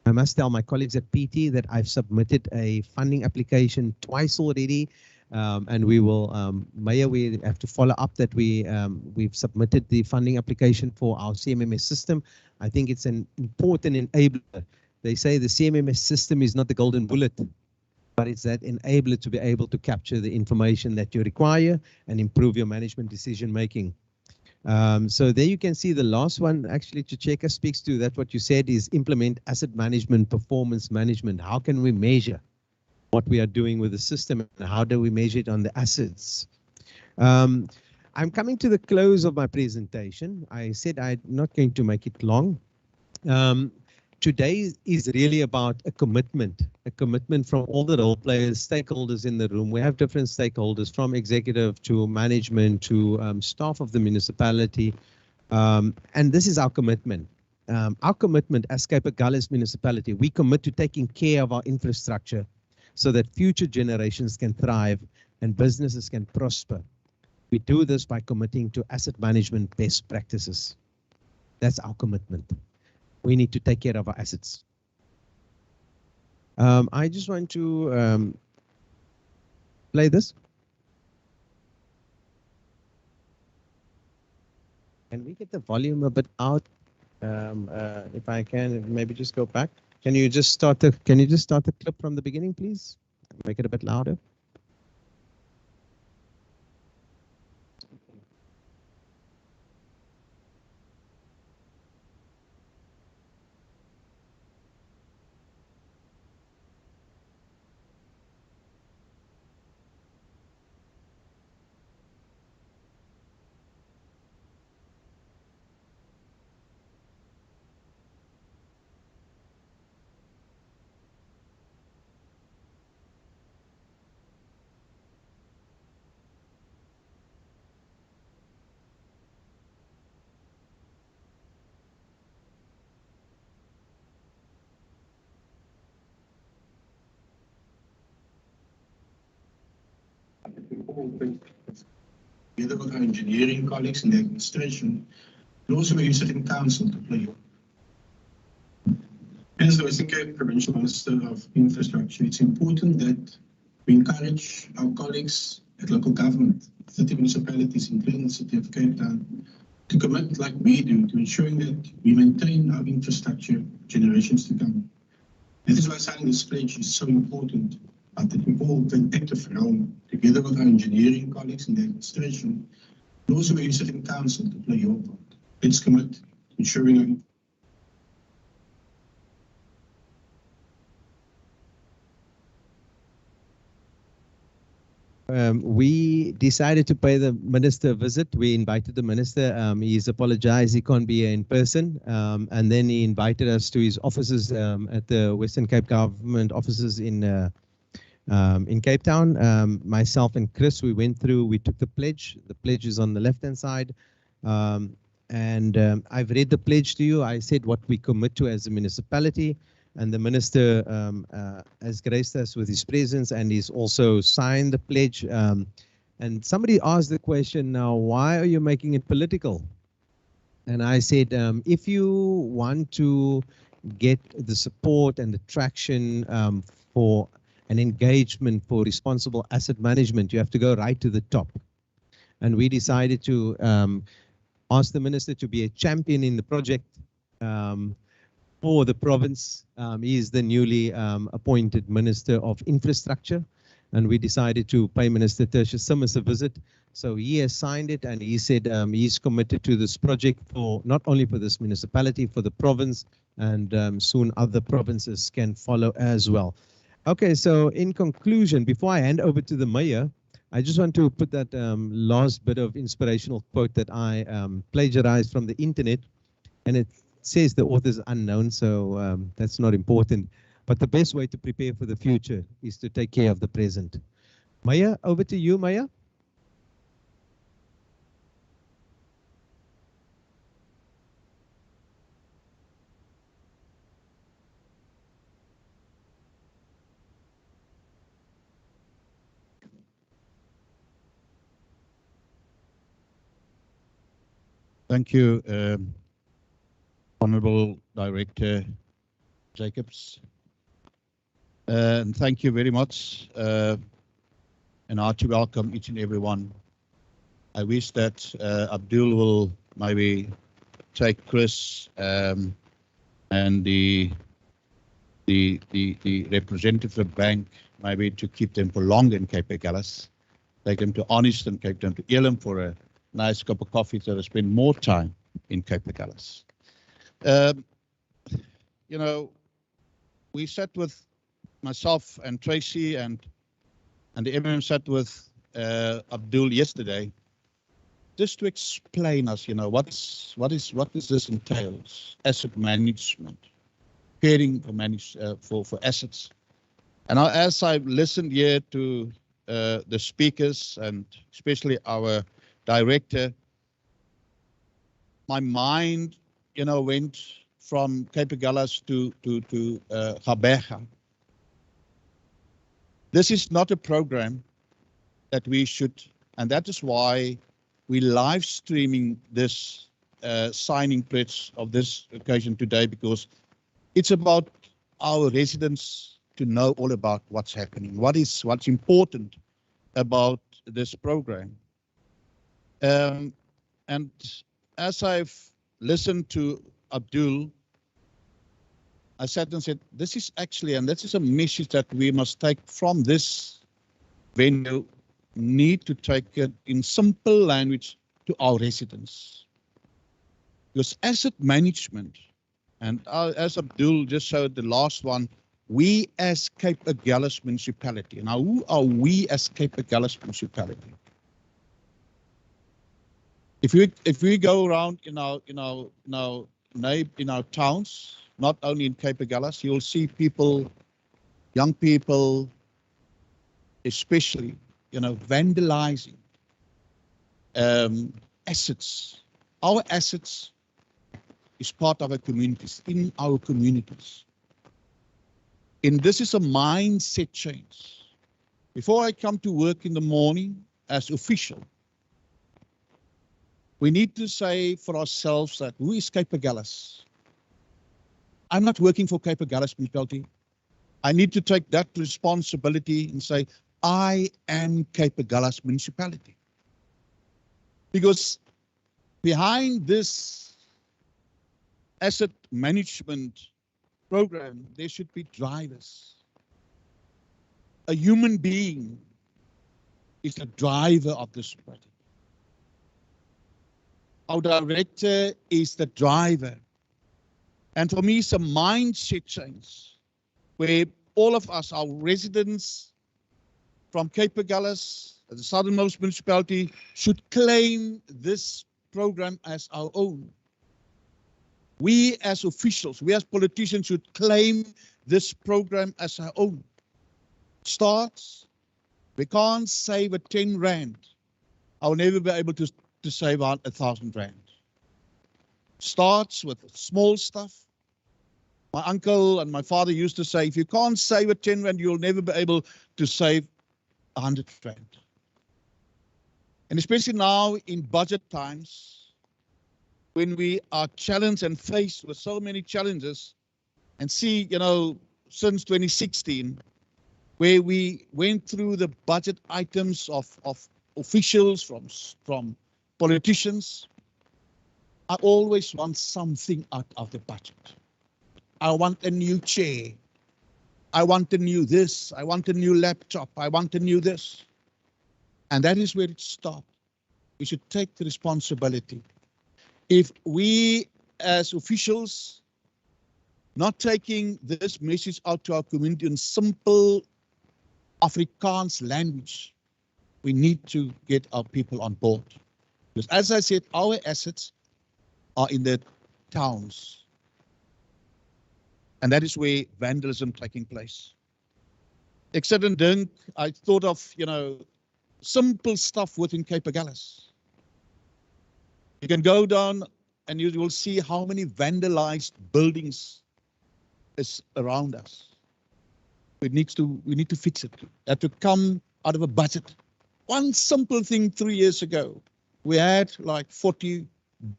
I must tell my colleagues at PT that I've submitted a funding application twice already. And we will, Maya, we have to follow up that we've submitted the funding application for our CMMS system. I think it's an important enabler. They say the CMMS system is not the golden bullet, but it's that enabler to be able to capture the information that you require and improve your management decision making. So there you can see the last one, actually, Chicheka speaks to that. What you said is implement asset management, performance management. How can we measure what we are doing with the system, and how do we measure it on the assets? I'm coming to the close of my presentation. I said I'm not going to make it long. Today is really about a commitment from all the role players, stakeholders in the room. We have different stakeholders, from executive to management to staff of the municipality. And this is our commitment. Our commitment as Cape Agulhas municipality, we commit to taking care of our infrastructure so that future generations can thrive and businesses can prosper. We do this by committing to asset management best practices. That's our commitment. We need to take care of our assets. I just want to play this. Can we get the volume a bit out? If I can, maybe just go back. Can you just start the clip from the beginning, please? Make it a bit louder. important, together with our engineering colleagues and the administration, and also our Incident Council to play your part. As the Western Cape Provincial Minister of Infrastructure, it's important that we encourage our colleagues at local government, 30 municipalities, including the City of Cape Town, to commit like we do to ensuring that we maintain our infrastructure generations to come. This is why signing this pledge is so important, but that we all can active role together with our engineering colleagues and the administration, and also our Incident Council to play your part. Let's commit to ensuring we decided to pay the minister a visit. We invited the minister. He's apologized he can't be here in person. And then he invited us to his offices at the Western Cape Government offices in Cape Town. Myself and Chris, we went through, we took the pledge. The pledge is on the left-hand side. I've read the pledge to you. I said what we commit to as a municipality. And the minister has graced us with his presence, and he's also signed the pledge. And somebody asked the question, now, why are you making it political? And I said, if you want to get the support and the traction for an engagement for responsible asset management, you have to go right to the top. And we decided to ask the minister to be a champion in the project. For the province. He is the newly appointed Minister of Infrastructure, and we decided to pay Minister Tertius Simmons a visit. So he has signed it, and he said he's committed to this project for not only for this municipality, for the province, and soon other provinces can follow as well. Okay, so in conclusion, before I hand over to the mayor, I just want to put that last bit of inspirational quote that I plagiarized from the internet, and it says the author is unknown, so that's not important. But the best way to prepare for the future is to take care of the present. Maya, over to you, Maya. Thank you, Honorable Director Jacobs. And thank you very much, and hearty welcome each and everyone. I wish that Abdul will maybe take Chris and the representative of the bank maybe to keep them for longer in Cape Agulhas, take them to Honest and Cape Town, to Elam for a nice cup of coffee so they spend more time in Cape Agulhas. You know, we sat with myself and Tracy and the Eben sat with Abdul yesterday, just to explain us, you know, what does this entails? Asset management, caring for assets. And as I've listened here to the speakers and especially our director, my mind, you know, went from Cape Agulhas to Gqeberha. This is not a program that we should, and that is why we live streaming this signing pledge of this occasion today, because it's about our residents to know all about what's happening, what's important about this program. And as I've listened to Abdul, I sat and said, this is actually, and this is a message that we must take from this venue, need to take it in simple language to our residents. Because asset management, and as Abdul just showed the last one, we as Cape Agulhas Municipality. Now, who are we as Cape Agulhas Municipality? If we go around in our towns, not only in Cape Agulhas, you'll see people, young people, especially, you know, vandalizing assets. Our assets is part of our communities, in our communities. And this is a mindset change. Before I come to work in the morning, as official, we need to say for ourselves that who is Cape Agulhas? I'm not working for Cape Agulhas Municipality. I need to take that responsibility and say, I am Cape Agulhas Municipality. Because behind this asset management program, there should be drivers. A human being is the driver of this project. Our director is the driver. And for me, it's a mindset change where all of us, our residents from Cape Agulhas, the southernmost municipality, should claim this program as our own. We as officials, we as politicians should claim this program as our own. Starts, we can't save a 10 rand. I'll never be able to save out 1,000 rand. Starts with small stuff. My uncle and my father used to say, if you can't save a 10 rand, you'll never be able to save 100 rand. And especially now in budget times, when we are challenged and faced with so many challenges, and see, since 2016, where we went through the budget items of officials, from politicians, I always want something out of the budget. I want a new chair. I want a new this. I want a new laptop. I want a new this. And that is where it stopped. We should take the responsibility. If we as officials not taking this message out to our community in simple Afrikaans language, we need to get our people on board. Because as I said, our assets are in the towns. And that is where vandalism taking place. Ek sit en dink, I thought of, simple stuff within Cape Agulhas. You can go down and you will see how many vandalized buildings is around us. We need to fix it. It had to come out of a budget. One simple thing 3 years ago, we had like 40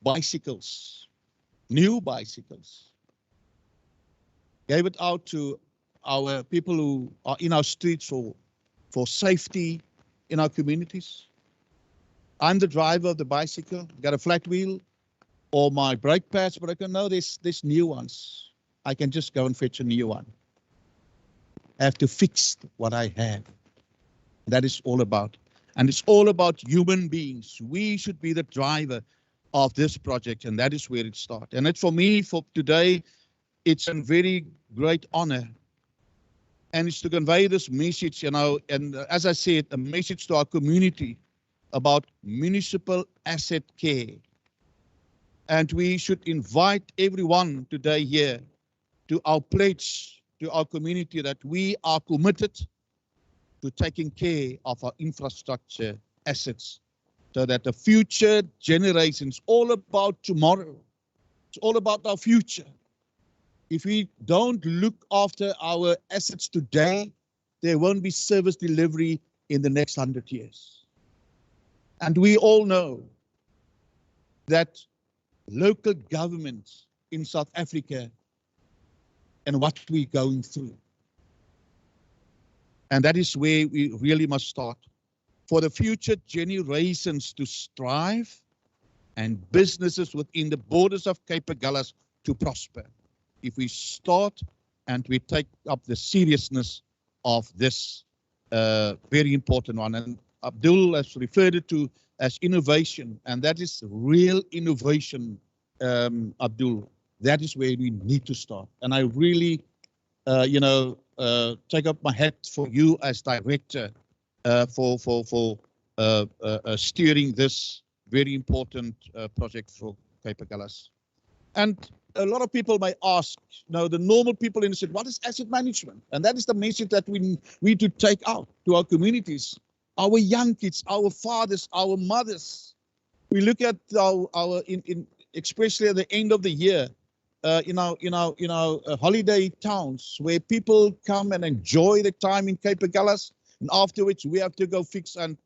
bicycles, new bicycles. Gave it out to our people who are in our streets for safety in our communities. I'm the driver of the bicycle, got a flat wheel or my brake pads, but I can know there's new ones. I can just go and fetch a new one. I have to fix what I have. That is all about. And it's all about human beings. We should be the driver of this project, and that is where it starts. And it's for me, for today, it's a very great honor. And it's to convey this message, and as I said, a message to our community about municipal asset care. And we should invite everyone today here to our pledge to our community that we are committed to taking care of our infrastructure assets so that the future generations, all about tomorrow, it's all about our future. If we don't look after our assets today, there won't be service delivery in the next 100 years. And we all know that local governments in South Africa and what we're going through. And that is where we really must start. For the future generations to strive and businesses within the borders of Cape Agulhas to prosper. If we start and we take up the seriousness of this very important one. And Abdul has referred it to as innovation, and that is real innovation, Abdul. That is where we need to start. And I really, take up my hat for you as director for steering this very important project for Cape Agulhas. And a lot of people may ask, the normal people in the city, what is asset management? And that is the message that we need to take out to our communities, our young kids, our fathers, our mothers. We look at especially at the end of the year, in our holiday towns where people come and enjoy the time in Cape Agulhas, and afterwards we have to go fix and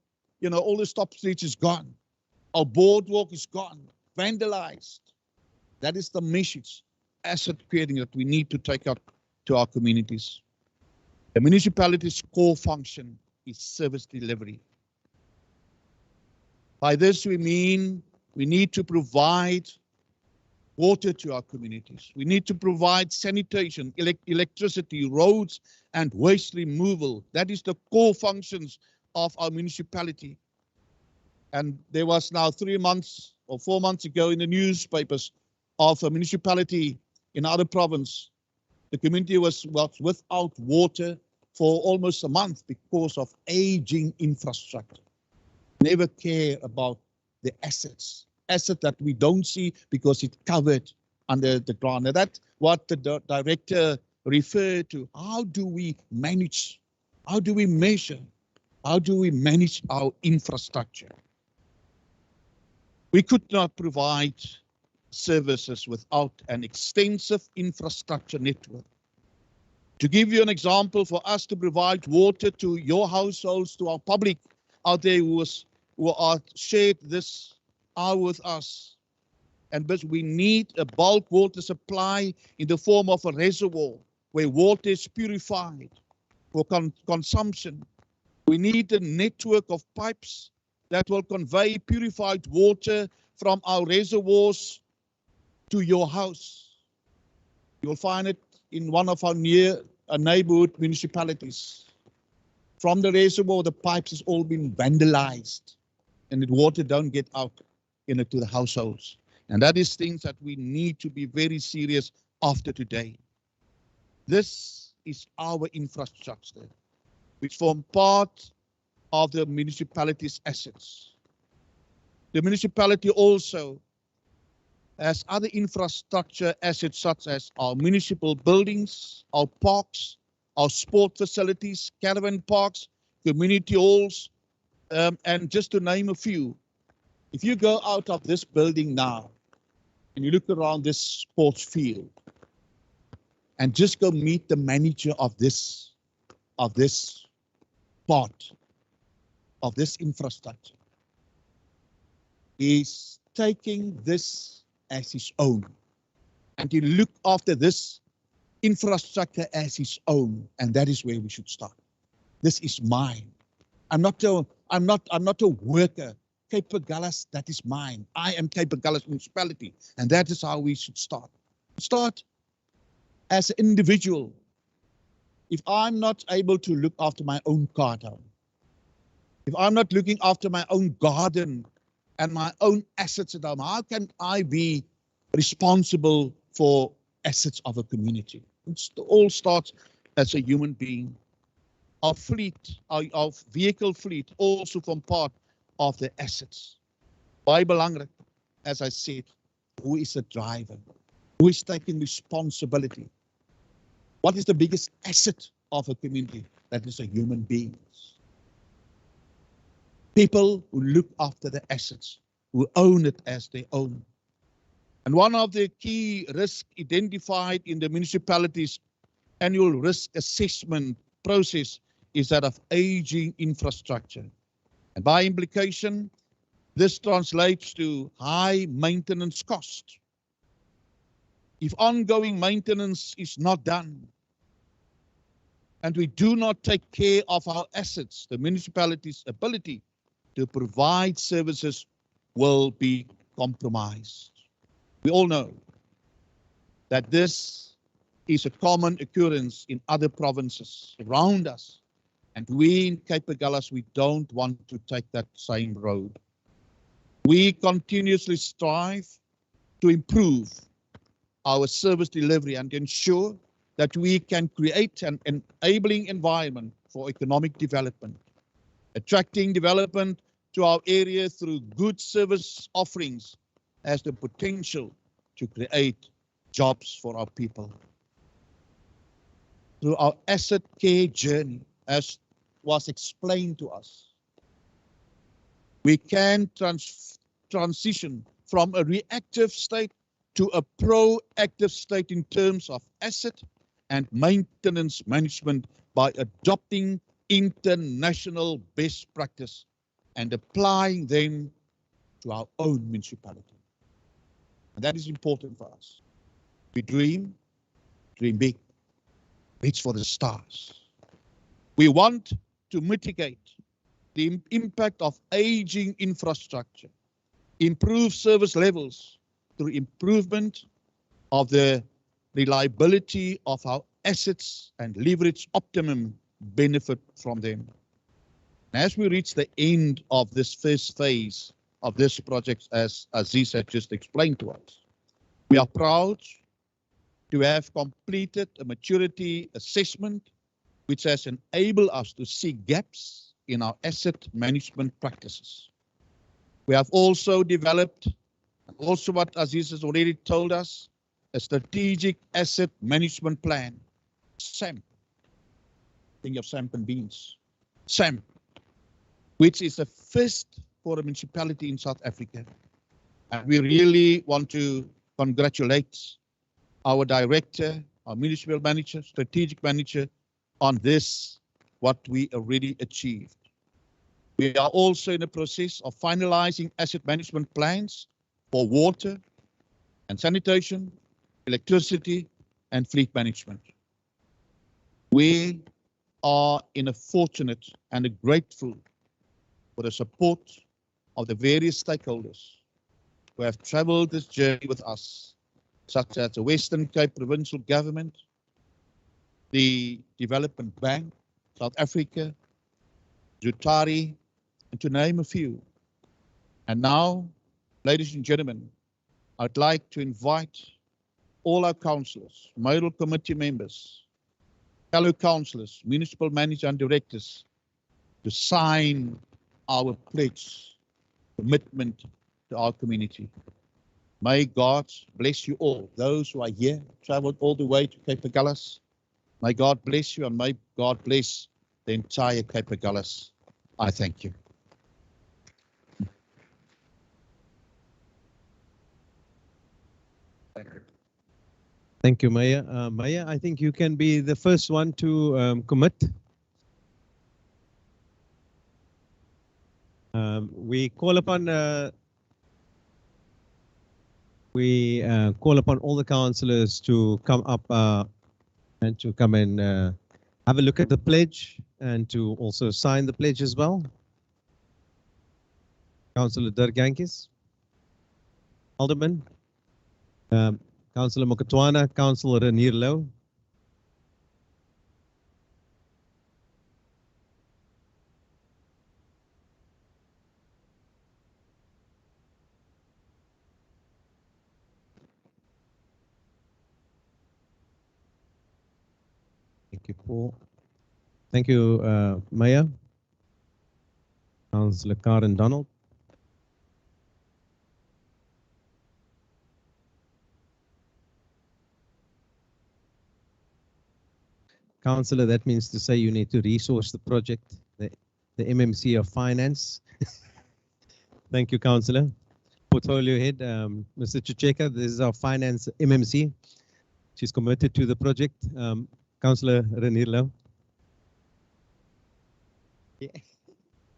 all the stop streets is gone. Our boardwalk is gone, vandalized. That is the message, asset creating, that we need to take up to our communities. The municipality's core function is service delivery. By this we mean we need to provide water to our communities. We need to provide sanitation, electricity, roads, and waste removal. That is the core functions of our municipality. And there was now 3 months or 4 months ago in the newspapers of a municipality in another province. The community was without water for almost a month because of aging infrastructure. Never care about the assets that we don't see because it's covered under the ground. And that's what the director referred to. How do we manage? How do we measure? How do we manage our infrastructure? We could not provide services without an extensive infrastructure network. To give you an example, for us to provide water to your households, to our public out there who are shared this hour with us, but we need a bulk water supply in the form of a reservoir where water is purified for consumption. We need a network of pipes that will convey purified water from our reservoirs to your house. You'll find it in one of our neighborhood municipalities. From the reservoir, the pipes has all been vandalized, and the water don't get out to the households. And that is things that we need to be very serious after today. This is our infrastructure, which form part of the municipality's assets. The municipality also has other infrastructure assets such as our municipal buildings, our parks, our sport facilities, caravan parks, community halls, and just to name a few. If you go out of this building now and you look around this sports field and just go meet the manager of this part of this infrastructure, he's taking this as his own, and he look after this infrastructure as his own, and that is where we should start. This is mine. I'm not a worker. Cape Agulhas, that is mine. I am Cape Agulhas municipality, and that is how we should start. Start as an individual. If I'm not able to look after my own car down, if I'm not looking after my own garden and my own assets at home, how can I be responsible for assets of a community? It all starts as a human being. Our fleet, our vehicle fleet also form part of the assets. Baie belangrik, as I said, who is the driver? Who is taking responsibility? What is the biggest asset of a community? That is a human being. People who look after the assets, who own it as their own. And one of the key risks identified in the municipality's annual risk assessment process is that of aging infrastructure. And by implication, this translates to high maintenance cost. If ongoing maintenance is not done, and we do not take care of our assets, the municipality's ability to provide services will be compromised. We all know that this is a common occurrence in other provinces around us. And we in Cape Agulhas, we don't want to take that same road. We continuously strive to improve our service delivery and ensure that we can create an enabling environment for economic development, attracting development to our area through good service offerings has the potential to create jobs for our people. Through our asset care journey, as was explained to us, we can transition from a reactive state to a proactive state in terms of asset and maintenance management by adopting international best practice and applying them to our own municipality. And that is important for us. We dream big, reach for the stars. We want to mitigate the impact of aging infrastructure, improve service levels through improvement of the reliability of our assets and leverage optimum benefit from them. As we reach the end of this first phase of this project, as Aziz had just explained to us, we are proud to have completed a maturity assessment which has enabled us to see gaps in our asset management practices. We have also developed, also what Aziz has already told us, a strategic asset management plan, SAMP. Think of SAMP and beans. SAMP, which is a first for a municipality in South Africa. And we really want to congratulate our director, our municipal manager, strategic manager on this, what we already achieved. We are also in the process of finalizing asset management plans for water and sanitation, electricity, and fleet management. We are in a fortunate and a grateful for the support of the various stakeholders who have traveled this journey with us, such as the Western Cape Provincial Government, the Development Bank, South Africa, Zutari, and to name a few. And now, ladies and gentlemen, I'd like to invite all our councillors, mayoral committee members, fellow councillors, municipal managers and directors to sign our pledge, commitment to our community. May God bless you all. Those who are here, traveled all the way to Cape Agulhas. May God bless you and may God bless the entire Cape Agulhas. I thank you. Thank you, Maya. Maya, I think you can be the first one to commit. We call upon all the councillors to come up and to come and have a look at the pledge and to also sign the pledge as well. Councillor Dirk Jantjies, Alderman, Councillor Mokotwana, Councillor Renier Louw. Thank you, Paul. Thank you, Maya. Councillor Karen Donald. Councillor, that means to say you need to resource the project, the MMC of Finance. Thank you, Councillor. Portfolio Head, Mr. Chicheka, this is our Finance MMC. She's committed to the project. Councillor Renier Louw. Yeah.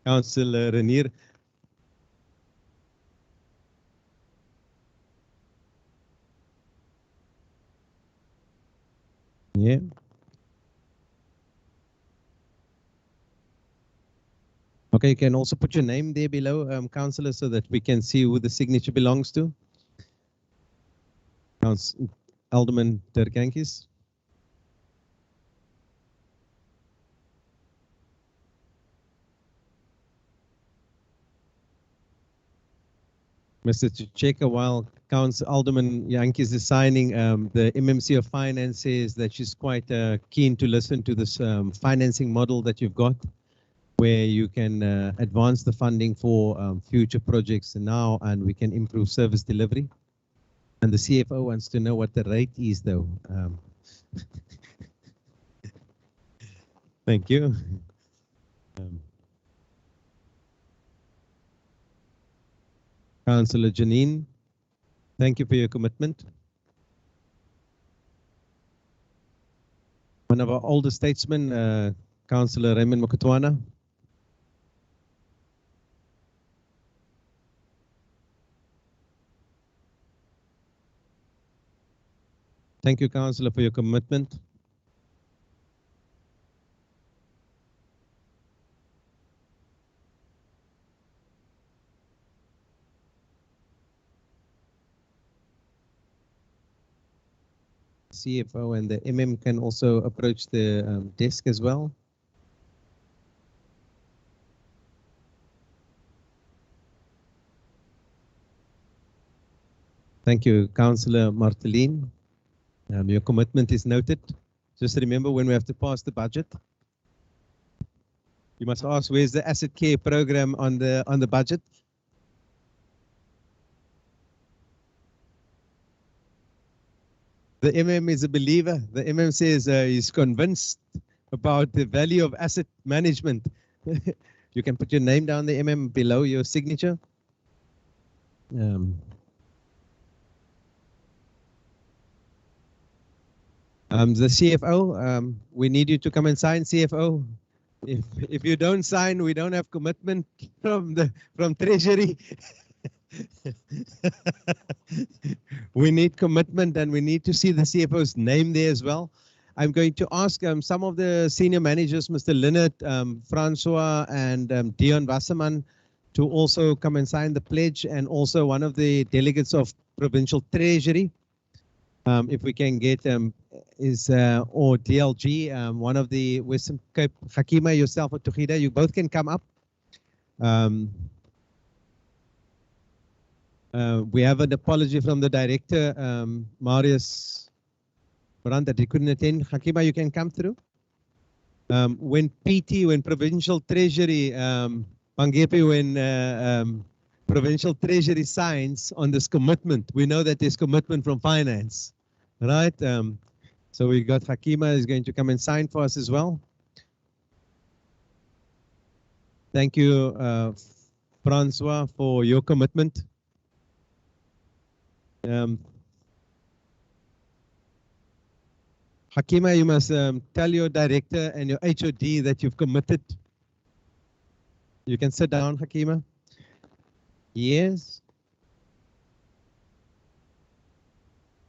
Councillor Renier. Yeah. Okay, you can also put your name there below, Councillor, so that we can see who the signature belongs to. Alderman Dirk Jantjies. Mr. Chicheka, while Alderman Jantjies is signing, the MMC of Finance says that she's quite keen to listen to this financing model that you've got, where you can advance the funding for future projects now, and we can improve service delivery. And the CFO wants to know what the rate is, though. Thank you. Councillor Janine, thank you for your commitment. One of our older statesmen, Councillor Raymond Mokotwana. Thank you, Councillor, for your commitment. CFO and the MM can also approach the desk as well. Thank you, Councillor Marteline. Your commitment is noted. Just remember, when we have to pass the budget, you must ask, where's the asset care program on the budget? The MM is a believer. The MM says he's convinced about the value of asset management. You can put your name down the MM below your signature. The CFO, we need you to come and sign, CFO. If you don't sign, we don't have commitment from Treasury. We need commitment, and we need to see the CFO's name there as well. I'm going to ask some of the senior managers, Mr. Leonard, Francois, and Dion Wasserman, to also come and sign the pledge, and also one of the delegates of Provincial Treasury. If we can get or DLG, one of the Western Cape, Hakima, yourself, or Tukhida, you both can come up. We have an apology from the director, Marius Brandt, that he couldn't attend. Hakima, you can come through. When Provincial Treasury, Pangepe, when Provincial Treasury signs on this commitment, we know that there's commitment from finance, right? So we got Hakima is going to come and sign for us as well. Thank you, Francois, for your commitment. Hakima, you must tell your director and your HOD that you've committed. You can sit down, Hakima. Yes.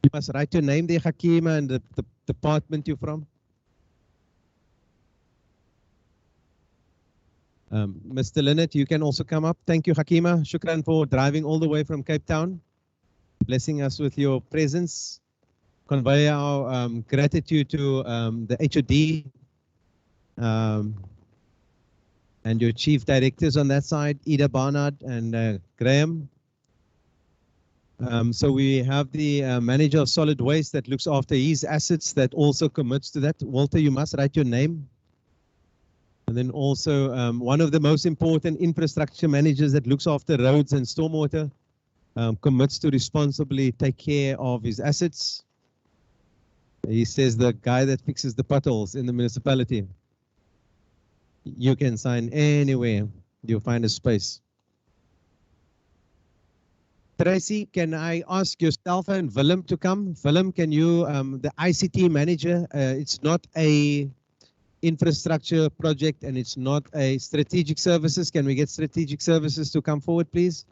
You must write your name there, Hakima, and the department you're from. Mr. Leonard, you can also come up. Thank you, Hakima. Shukran for driving all the way from Cape Town, blessing us with your presence. Convey our gratitude to the HOD and your chief directors on that side, Ida Barnard and Graham. So we have the manager of solid waste that looks after his assets that also commits to that. Walter, you must write your name. And then also one of the most important infrastructure managers that looks after roads and stormwater commits to responsibly take care of his assets. He says the guy that fixes the potholes in the municipality. You can sign anywhere. You'll find a space. Tracy, can I ask yourself and Willem to come? Willem, can you, the ICT manager, it's not a infrastructure project and it's not a strategic services. Can we get strategic services to come forward, please?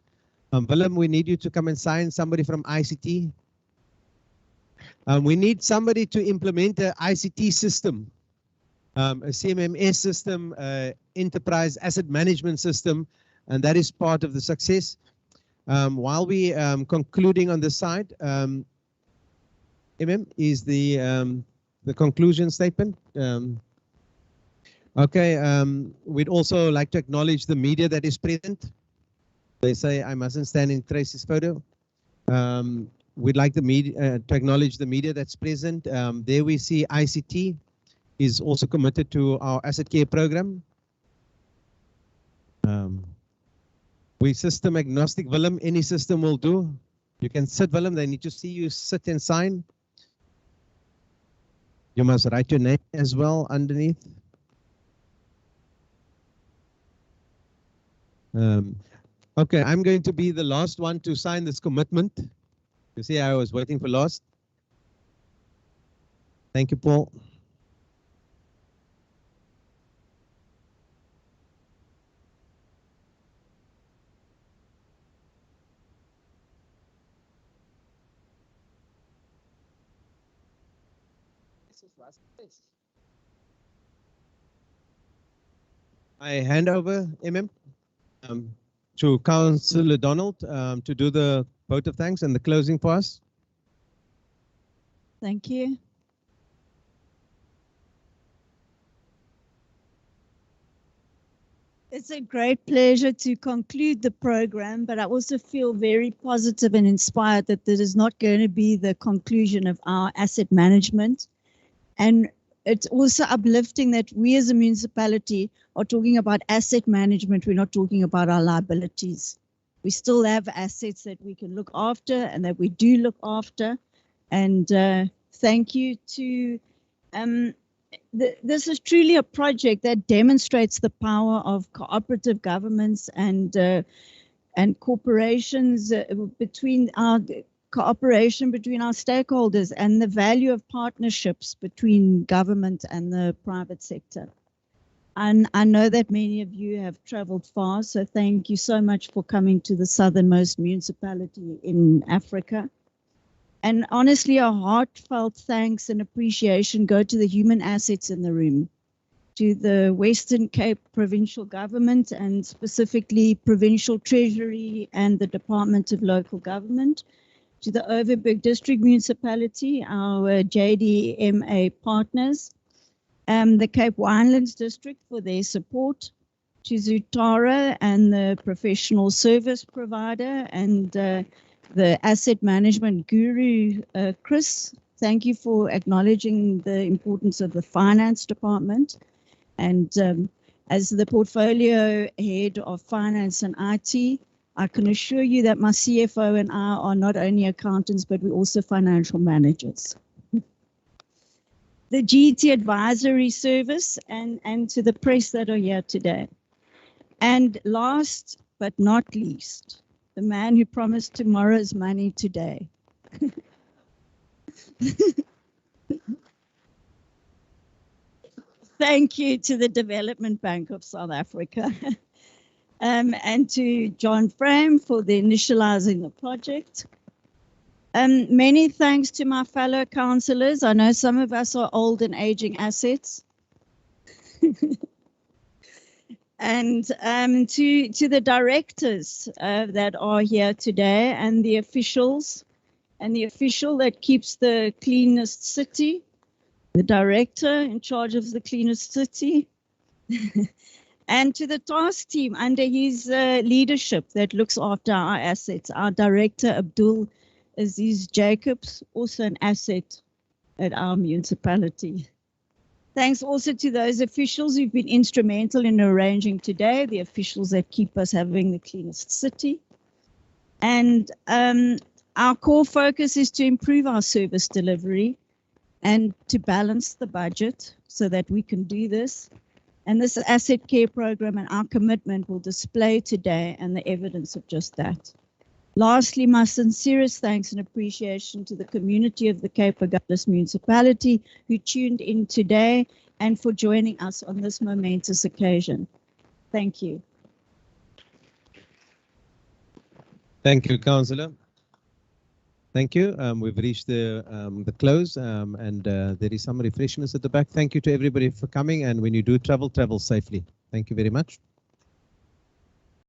Willem, we need you to come and sign, somebody from ICT. We need somebody to implement an ICT system, a CMMS system, enterprise asset management system, and that is part of the success. While we concluding on this side, is the conclusion statement. Okay, we'd also like to acknowledge the media that is present. They say I mustn't stand in Tracy's photo. We'd like the media to acknowledge the media that's present. There we see ICT is also committed to our asset care program. We system agnostic, Willem, any system will do. You can sit, Willem, they need to see you sit and sign. You must write your name as well underneath. Okay, I'm going to be the last one to sign this commitment. You see, I was waiting for last. Thank you, Paul. I hand over, Eben, to Councillor Donald to do the vote of thanks and the closing for us. Thank you. It's a great pleasure to conclude the program, but I also feel very positive and inspired that this is not going to be the conclusion of our asset management. And it's also uplifting that we as a municipality are talking about asset management. We're not talking about our liabilities. We still have assets that we can look after and that we do look after. And thank you to this is truly a project that demonstrates the power of cooperative governments and corporations between our cooperation between our stakeholders and the value of partnerships between government and the private sector. And I know that many of you have traveled far, so thank you so much for coming to the southernmost municipality in Africa. And honestly, a heartfelt thanks and appreciation go to the human assets in the room, to the Western Cape Provincial Government and specifically Provincial Treasury and the Department of Local Government, to the Overberg District Municipality, our JDMA partners, the Cape Winelands District for their support, to Zutara and the professional service provider and the asset management guru, Chris. Thank you for acknowledging the importance of the finance department. And as the portfolio head of finance and IT, I can assure you that my CFO and I are not only accountants, but we're also financial managers. The GT Advisory Service and to the press that are here today. And last but not least, the man who promised tomorrow's money today. Thank you to the Development Bank of South Africa and to John Frame for the initializing the project. Many thanks to my fellow councillors. I know some of us are old and aging assets. And to the directors that are here today and the officials and the official that keeps the cleanest city, the director in charge of the cleanest city, and to the task team under his leadership that looks after our assets. Our director, Abdul Aziz Jacobs, also an asset at our municipality. Thanks also to those officials who've been instrumental in arranging today, the officials that keep us having the cleanest city. And our core focus is to improve our service delivery and to balance the budget so that we can do this. And this asset care program and our commitment will display today and the evidence of just that. Lastly, my sincerest thanks and appreciation to the community of the Cape Agulhas municipality who tuned in today and for joining us on this momentous occasion. Thank you. Thank you, Councillor. Thank you. We've reached the close and there is some refreshments at the back. Thank you to everybody for coming, and when you do travel, travel safely. Thank you very much.